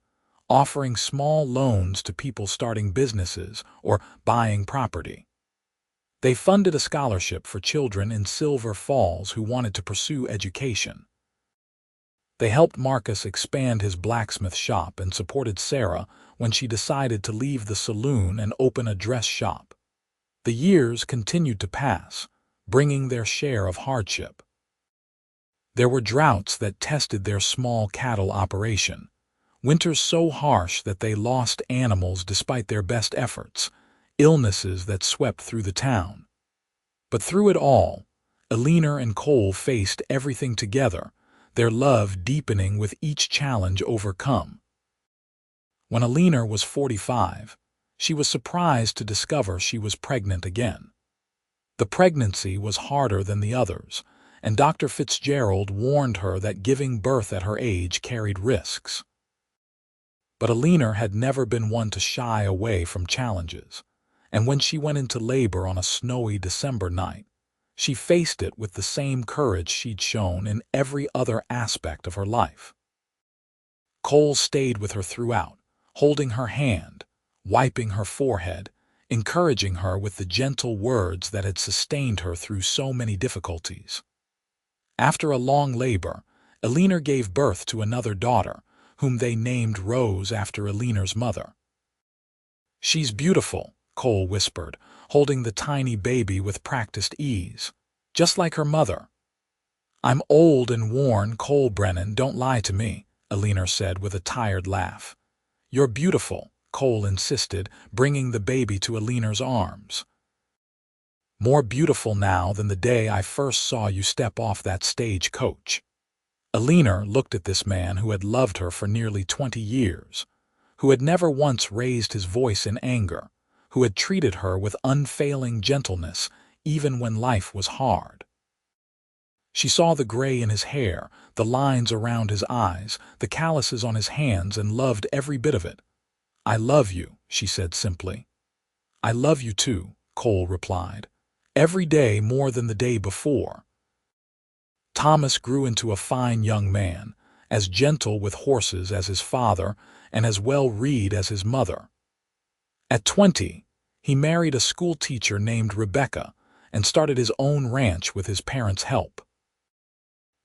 offering small loans to people starting businesses or buying property. They funded a scholarship for children in Silver Falls who wanted to pursue education. They helped Marcus expand his blacksmith shop and supported Sarah when she decided to leave the saloon and open a dress shop. The years continued to pass, bringing their share of hardship. There were droughts that tested their small cattle operation, winters so harsh that they lost animals despite their best efforts, illnesses that swept through the town. But through it all, Eleanor and Cole faced everything together, their love deepening with each challenge overcome. When Eleanor was 45, she was surprised to discover she was pregnant again. The pregnancy was harder than the others, and Dr. Fitzgerald warned her that giving birth at her age carried risks. But Eleanor had never been one to shy away from challenges, and when she went into labor on a snowy December night, she faced it with the same courage she'd shown in every other aspect of her life. Cole stayed with her throughout, holding her hand, wiping her forehead, encouraging her with the gentle words that had sustained her through so many difficulties. After a long labor, Eleanor gave birth to another daughter, whom they named Rose after Eleanor's mother. "She's beautiful," Cole whispered, holding the tiny baby with practiced ease, just like her mother. "I'm old and worn, Cole Brennan, don't lie to me," Eleanor said with a tired laugh. "You're beautiful," Cole insisted, bringing the baby to Eleanor's arms. "More beautiful now than the day I first saw you step off that stagecoach." Eleanor looked at this man who had loved her for nearly 20 years, who had never once raised his voice in anger, who had treated her with unfailing gentleness even when life was hard. She saw the gray in his hair, the lines around his eyes, the calluses on his hands, and loved every bit of it. "I love you," she said simply. "I love you too," Cole replied. "Every day more than the day before." Thomas grew into a fine young man, as gentle with horses as his father and as well-read as his mother. At 20, he married a school teacher named Rebecca and started his own ranch with his parents' help.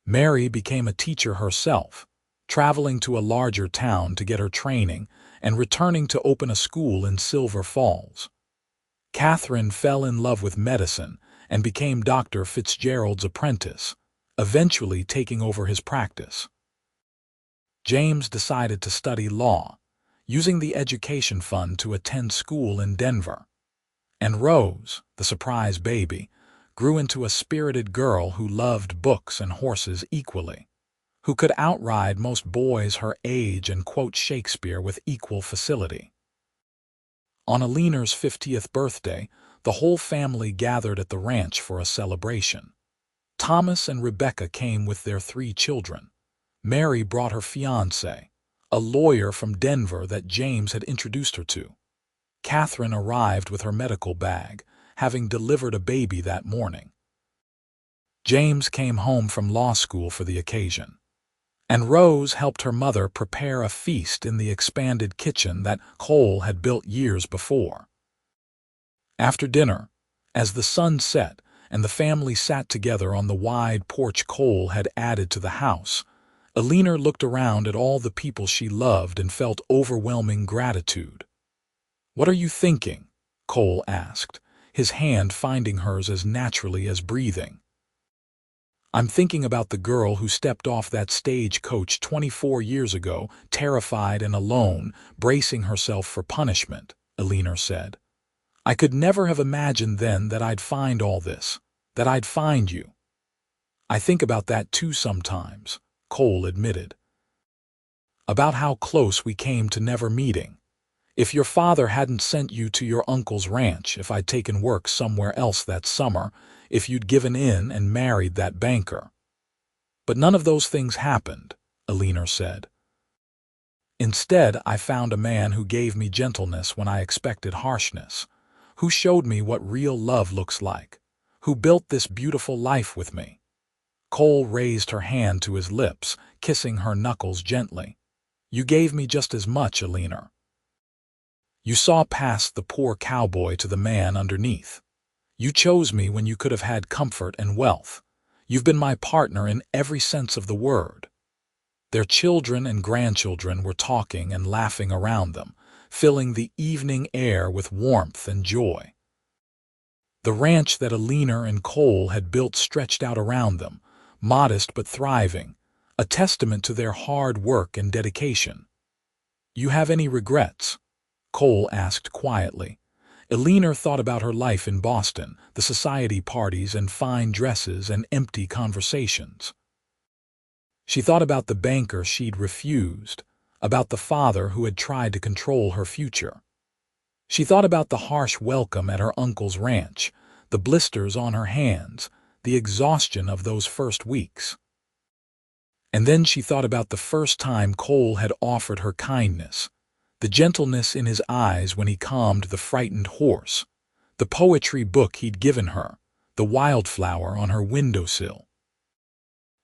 Mary became a teacher herself, traveling to a larger town to get her training and returning to open a school in Silver Falls. Catherine fell in love with medicine and became Dr. Fitzgerald's apprentice, eventually taking over his practice. James decided to study law, using the education fund to attend school in Denver. And Rose, the surprise baby, grew into a spirited girl who loved books and horses equally, who could outride most boys her age and quote Shakespeare with equal facility. On Eleanor's 50th birthday, the whole family gathered at the ranch for a celebration. Thomas and Rebecca came with their 3 children. Mary brought her fiancé, a lawyer from Denver that James had introduced her to. Catherine arrived with her medical bag, having delivered a baby that morning. James came home from law school for the occasion, and Rose helped her mother prepare a feast in the expanded kitchen that Cole had built years before. After dinner, as the sun set and the family sat together on the wide porch Cole had added to the house, Eleanor looked around at all the people she loved and felt overwhelming gratitude. "What are you thinking?" Cole asked, his hand finding hers as naturally as breathing. "I'm thinking about the girl who stepped off that stagecoach 24 years ago, terrified and alone, bracing herself for punishment," Eleanor said. "I could never have imagined then that I'd find all this, that I'd find you." "I think about that too sometimes," Cole admitted. "About how close we came to never meeting. If your father hadn't sent you to your uncle's ranch, if I'd taken work somewhere else that summer, if you'd given in and married that banker. But none of those things happened," Eleanor said. "Instead, I found a man who gave me gentleness when I expected harshness, who showed me what real love looks like, who built this beautiful life with me." Cole raised her hand to his lips, kissing her knuckles gently. "You gave me just as much, Eleanor. You saw past the poor cowboy to the man underneath. You chose me when you could have had comfort and wealth. You've been my partner in every sense of the word." Their children and grandchildren were talking and laughing around them, filling the evening air with warmth and joy. The ranch that Eleanor and Cole had built stretched out around them, modest but thriving, a testament to their hard work and dedication. "You have any regrets?" Cole asked quietly. Eleanor thought about her life in Boston, the society parties and fine dresses and empty conversations. She thought about the banker she'd refused, about the father who had tried to control her future. She thought about the harsh welcome at her uncle's ranch, the blisters on her hands, the exhaustion of those first weeks. And then she thought about the first time Cole had offered her kindness, the gentleness in his eyes when he calmed the frightened horse, the poetry book he'd given her, the wildflower on her windowsill.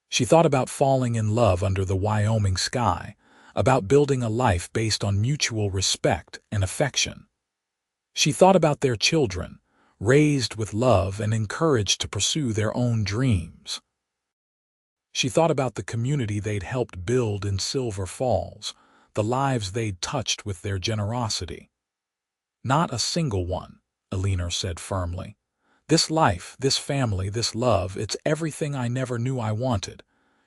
She thought about falling in love under the Wyoming sky, about building a life based on mutual respect and affection. She thought about their children, raised with love and encouraged to pursue their own dreams. She thought about the community they'd helped build in Silver Falls, the lives they'd touched with their generosity. "Not a single one," Eleanor said firmly. "This life, this family, this love, it's everything I never knew I wanted.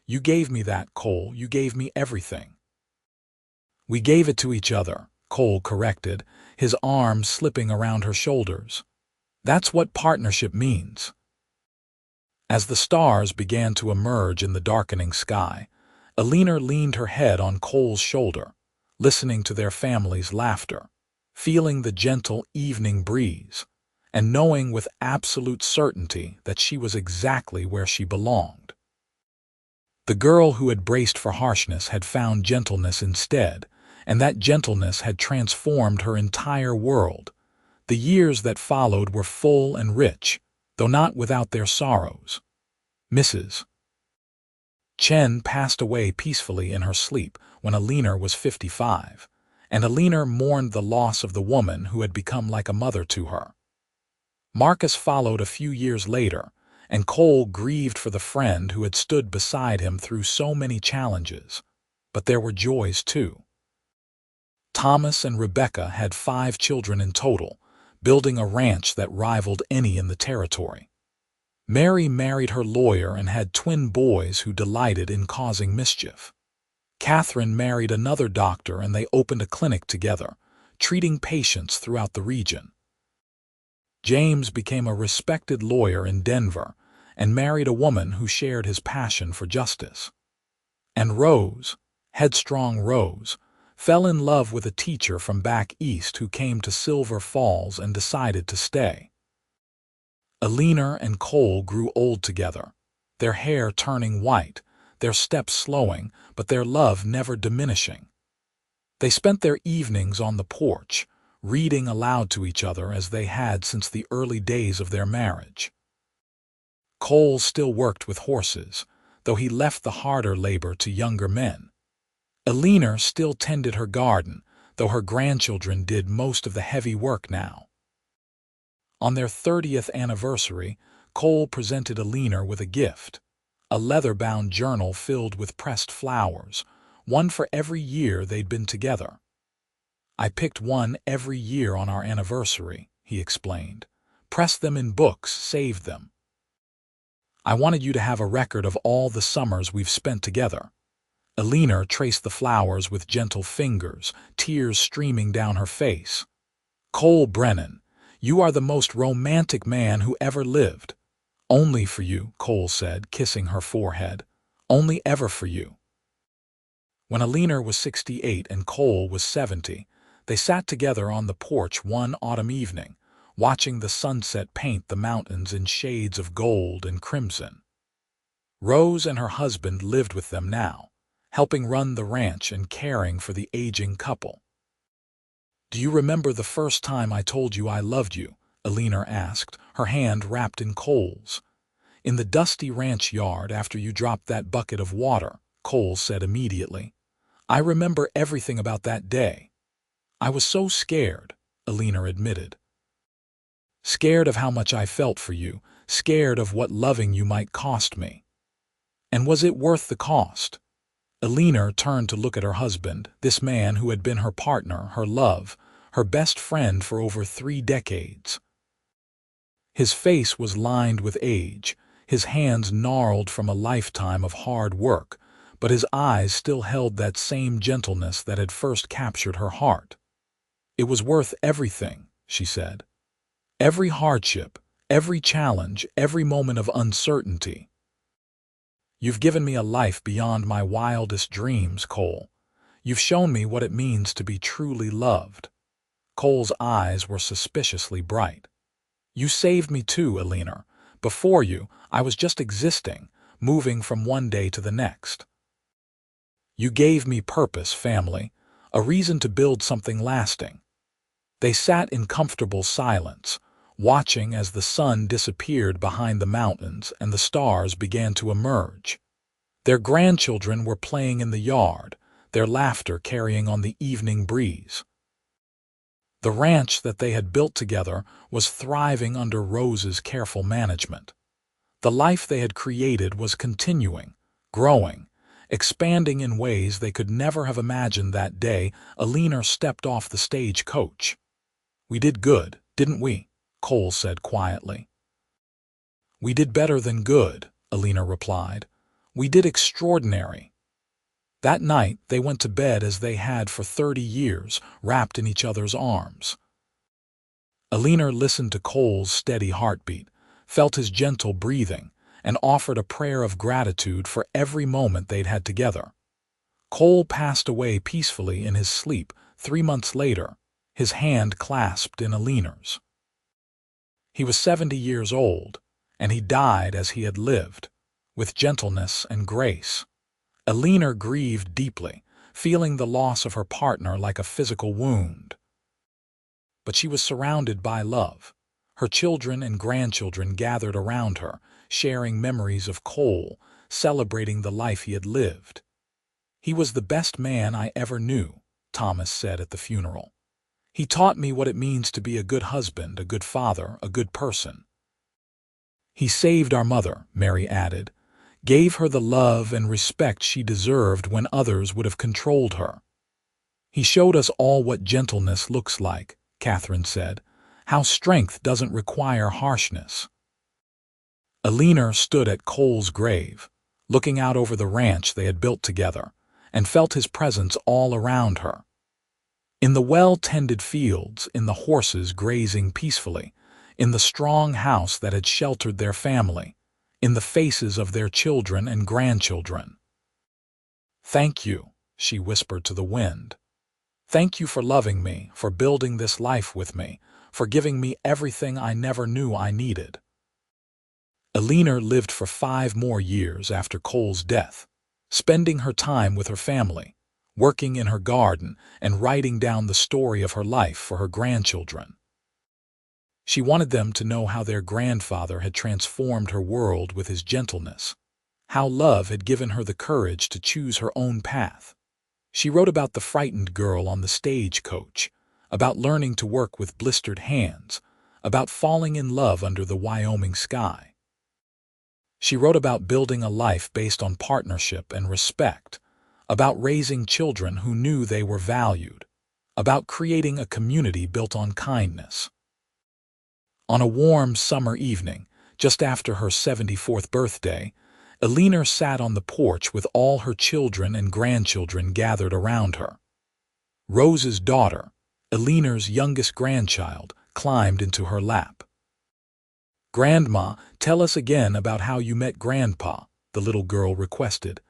You gave me that, Cole, you gave me everything." "We gave it to each other," Cole corrected, his arms slipping around her shoulders. "That's what partnership means." As the stars began to emerge in the darkening sky, Eleanor leaned her head on Cole's shoulder, listening to their family's laughter, feeling the gentle evening breeze, and knowing with absolute certainty that she was exactly where she belonged. The girl who had braced for harshness had found gentleness instead, and that gentleness had transformed her entire world. The years that followed were full and rich, though not without their sorrows. Mrs. Chen passed away peacefully in her sleep when Eleanor was 55, and Eleanor mourned the loss of the woman who had become like a mother to her. Marcus followed a few years later, and Cole grieved for the friend who had stood beside him through so many challenges. But there were joys too. Thomas and Rebecca had 5 children in total, building a ranch that rivaled any in the territory. Mary married her lawyer and had twin boys who delighted in causing mischief. Catherine married another doctor and they opened a clinic together, treating patients throughout the region. James became a respected lawyer in Denver and married a woman who shared his passion for justice. And Rose, headstrong Rose, fell in love with a teacher from back east who came to Silver Falls and decided to stay. Eleanor and Cole grew old together, their hair turning white, their steps slowing, but their love never diminishing. They spent their evenings on the porch, reading aloud to each other as they had since the early days of their marriage. Cole still worked with horses, though he left the harder labor to younger men. Eleanor still tended her garden, though her grandchildren did most of the heavy work now. On their 30th anniversary, Cole presented Eleanor with a gift, a leather-bound journal filled with pressed flowers, one for every year they'd been together. "I picked one every year on our anniversary," he explained. "Pressed them in books, saved them. I wanted you to have a record of all the summers we've spent together." Eleanor traced the flowers with gentle fingers, tears streaming down her face. "Cole Brennan, you are the most romantic man who ever lived." "Only for you," Cole said, kissing her forehead. "Only ever for you." When Eleanor was 68 and Cole was 70, they sat together on the porch one autumn evening, watching the sunset paint the mountains in shades of gold and crimson. Rose and her husband lived with them now, helping run the ranch and caring for the aging couple. "Do you remember the first time I told you I loved you?" Eleanor asked, her hand wrapped in Cole's. "In the dusty ranch yard after you dropped that bucket of water," Cole said immediately. "I remember everything about that day." "I was so scared," Eleanor admitted. Scared of how much I felt for you, scared of what loving you might cost me. And was it worth the cost? Eleanor turned to look at her husband, this man who had been her partner, her love, her best friend for over 3 decades. His face was lined with age, his hands gnarled from a lifetime of hard work, but his eyes still held that same gentleness that had first captured her heart. "It was worth everything," she said. "Every hardship, every challenge, every moment of uncertainty. You've given me a life beyond my wildest dreams, Cole. You've shown me what it means to be truly loved." Cole's eyes were suspiciously bright. "You saved me too, Eleanor. Before you, I was just existing, moving from one day to the next. You gave me purpose, family, a reason to build something lasting." They sat in comfortable silence, watching as the sun disappeared behind the mountains and the stars began to emerge. Their grandchildren were playing in the yard, their laughter carrying on the evening breeze. The ranch that they had built together was thriving under Rose's careful management. The life they had created was continuing, growing, expanding in ways they could never have imagined. That day, Eleanor stepped off the stagecoach. "We did good, didn't we?" Cole said quietly. "We did better than good," Eleanor replied. "We did extraordinary." That night, they went to bed as they had for 30 years, wrapped in each other's arms. Eleanor listened to Cole's steady heartbeat, felt his gentle breathing, and offered a prayer of gratitude for every moment they'd had together. Cole passed away peacefully in his sleep 3 months later, his hand clasped in Eleanor's. He was 70 years old, and he died as he had lived, with gentleness and grace. Eleanor grieved deeply, feeling the loss of her partner like a physical wound. But she was surrounded by love. Her children and grandchildren gathered around her, sharing memories of Cole, celebrating the life he had lived. "He was the best man I ever knew," Thomas said at the funeral. "He taught me what it means to be a good husband, a good father, a good person." "He saved our mother," Mary added, "gave her the love and respect she deserved when others would have controlled her." "He showed us all what gentleness looks like," Catherine said, "how strength doesn't require harshness." Eleanor stood at Cole's grave, looking out over the ranch they had built together, and felt his presence all around her. In the well-tended fields, in the horses grazing peacefully, in the strong house that had sheltered their family, in the faces of their children and grandchildren. "Thank you," she whispered to the wind. "Thank you for loving me, for building this life with me, for giving me everything I never knew I needed." Eleanor lived for 5 more years after Cole's death, spending her time with her family, working in her garden and writing down the story of her life for her grandchildren. She wanted them to know how their grandfather had transformed her world with his gentleness, how love had given her the courage to choose her own path. She wrote about the frightened girl on the stagecoach, about learning to work with blistered hands, about falling in love under the Wyoming sky. She wrote about building a life based on partnership and respect, about raising children who knew they were valued, about creating a community built on kindness. On a warm summer evening, just after her 74th birthday, Eleanor sat on the porch with all her children and grandchildren gathered around her. Rose's daughter, Eleanor's youngest grandchild, climbed into her lap. "Grandma, tell us again about how you met Grandpa," the little girl requested.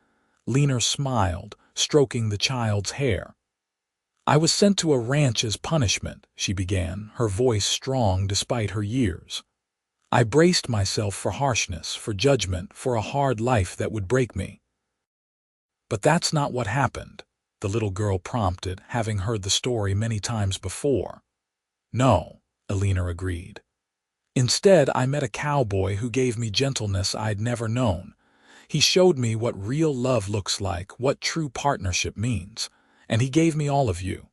Eleanor smiled, stroking the child's hair. "I was sent to a ranch as punishment," she began, her voice strong despite her years. "I braced myself for harshness, for judgment, for a hard life that would break me." "But that's not what happened," the little girl prompted, having heard the story many times before. "No," Eleanor agreed. "Instead, I met a cowboy who gave me gentleness I'd never known. He showed me what real love looks like, what true partnership means. And he gave me all of you."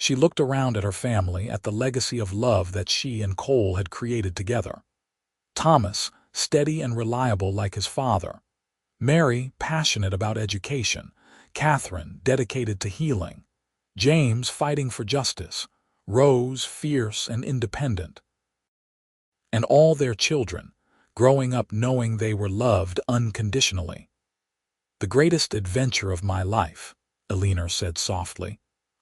She looked around at her family, at the legacy of love that she and Cole had created together. Thomas, steady and reliable like his father. Mary, passionate about education. Catherine, dedicated to healing. James, fighting for justice. Rose, fierce and independent. And all their children, growing up knowing they were loved unconditionally. "The greatest adventure of my life," Eleanor said softly,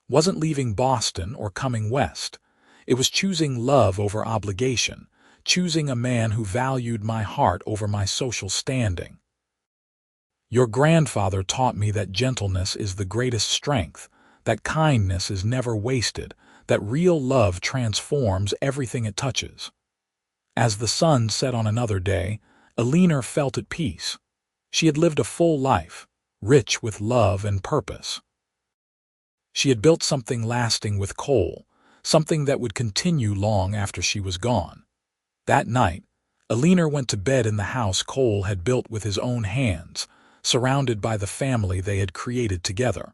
"wasn't leaving Boston or coming west. It was choosing love over obligation, choosing a man who valued my heart over my social standing. Your grandfather taught me that gentleness is the greatest strength, that kindness is never wasted, that real love transforms everything it touches." As the sun set on another day, Eleanor felt at peace. She had lived a full life, rich with love and purpose. She had built something lasting with Cole, something that would continue long after she was gone. That night, Eleanor went to bed in the house Cole had built with his own hands, surrounded by the family they had created together.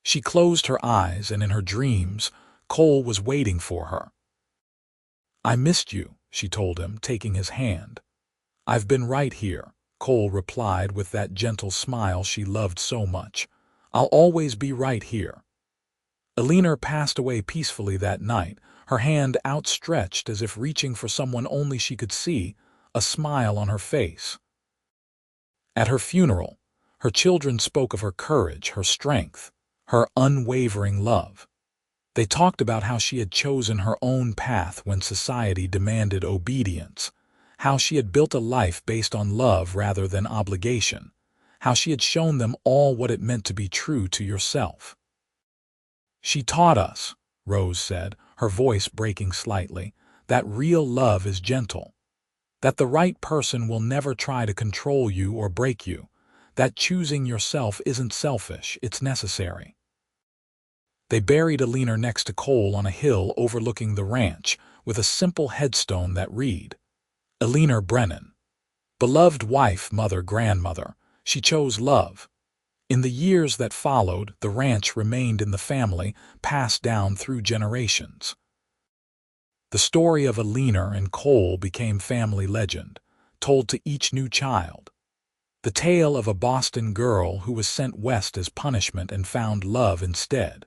She closed her eyes, and in her dreams, Cole was waiting for her. "I missed you," she told him, taking his hand. "I've been right here," Cole replied with that gentle smile she loved so much. "I'll always be right here." Eleanor passed away peacefully that night, her hand outstretched as if reaching for someone only she could see, a smile on her face. At her funeral, her children spoke of her courage, her strength, her unwavering love. They talked about how she had chosen her own path when society demanded obedience, how she had built a life based on love rather than obligation, how she had shown them all what it meant to be true to yourself. "She taught us," Rose said, her voice breaking slightly, "that real love is gentle, that the right person will never try to control you or break you, that choosing yourself isn't selfish, it's necessary." They buried Eleanor next to Cole on a hill overlooking the ranch, with a simple headstone that read, "Eleanor Brennan. Beloved wife, mother, grandmother, she chose love." In the years that followed, the ranch remained in the family, passed down through generations. The story of Eleanor and Cole became family legend, told to each new child. The tale of a Boston girl who was sent west as punishment and found love instead,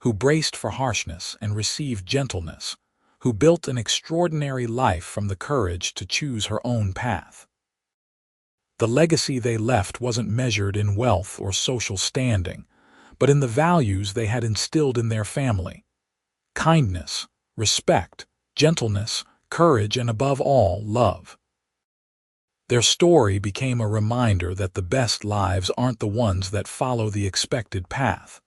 who braced for harshness and received gentleness, who built an extraordinary life from the courage to choose her own path. The legacy they left wasn't measured in wealth or social standing, but in the values they had instilled in their family: kindness, respect, gentleness, courage, and above all, love. Their story became a reminder that the best lives aren't the ones that follow the expected path,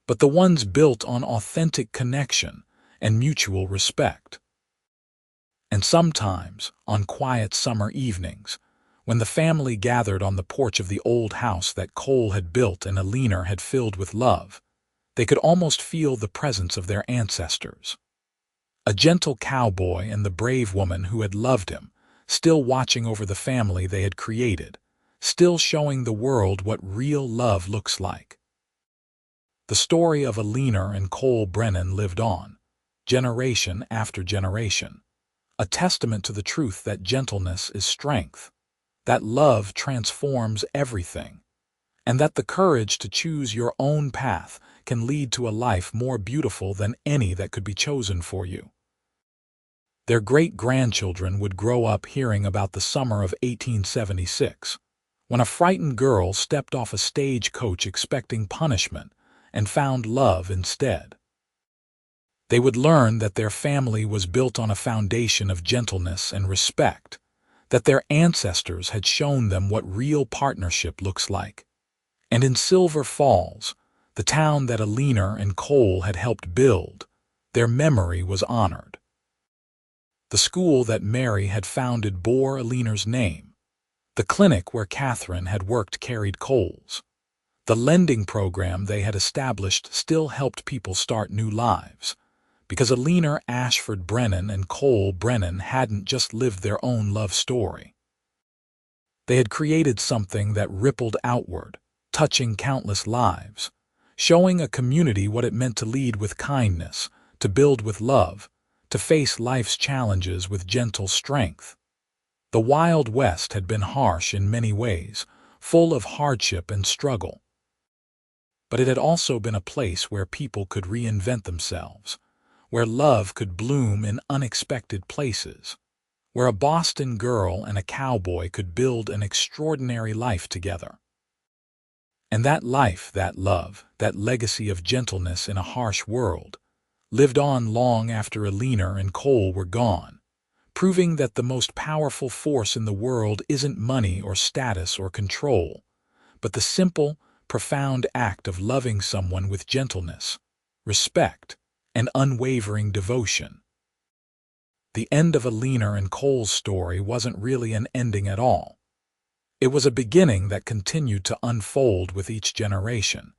but the ones built on authentic connection and mutual respect. And sometimes, on quiet summer evenings, when the family gathered on the porch of the old house that Cole had built and Eleanor had filled with love, they could almost feel the presence of their ancestors. A gentle cowboy and the brave woman who had loved him, still watching over the family they had created, still showing the world what real love looks like. The story of Eleanor and Cole Brennan lived on, generation after generation, a testament to the truth that gentleness is strength, that love transforms everything, and that the courage to choose your own path can lead to a life more beautiful than any that could be chosen for you. Their great-grandchildren would grow up hearing about the summer of 1876, when a frightened girl stepped off a stagecoach expecting punishment and found love instead. They would learn that their family was built on a foundation of gentleness and respect, that their ancestors had shown them what real partnership looks like. And in Silver Falls, the town that Eleanor and Cole had helped build, their memory was honored. The school that Mary had founded bore Eleanor's name. The clinic where Catherine had worked carried Cole's. The lending program they had established still helped people start new lives, because Eleanor Ashford Brennan and Cole Brennan hadn't just lived their own love story. They had created something that rippled outward, touching countless lives, showing a community what it meant to lead with kindness, to build with love, to face life's challenges with gentle strength. The Wild West had been harsh in many ways, full of hardship and struggle. But it had also been a place where people could reinvent themselves, where love could bloom in unexpected places, where a Boston girl and a cowboy could build an extraordinary life together. And that life, that love, that legacy of gentleness in a harsh world, lived on long after Eleanor and Cole were gone, proving that the most powerful force in the world isn't money or status or control, but the simple, profound act of loving someone with gentleness, respect, and unwavering devotion. The end of Eleanor and Cole's story wasn't really an ending at all. It was a beginning that continued to unfold with each generation,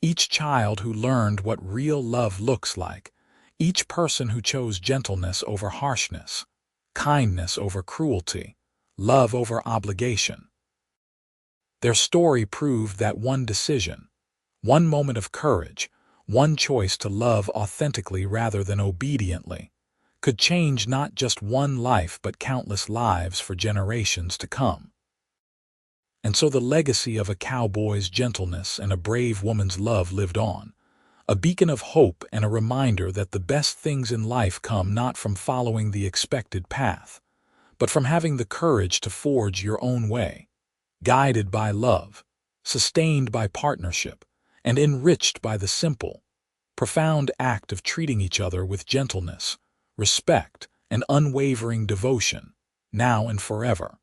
each child who learned what real love looks like, each person who chose gentleness over harshness, kindness over cruelty, love over obligation. Their story proved that one decision, one moment of courage, one choice to love authentically rather than obediently, could change not just one life but countless lives for generations to come. And so the legacy of a cowboy's gentleness and a brave woman's love lived on, a beacon of hope and a reminder that the best things in life come not from following the expected path, but from having the courage to forge your own way, guided by love, sustained by partnership, and enriched by the simple, profound act of treating each other with gentleness, respect, and unwavering devotion, now and forever.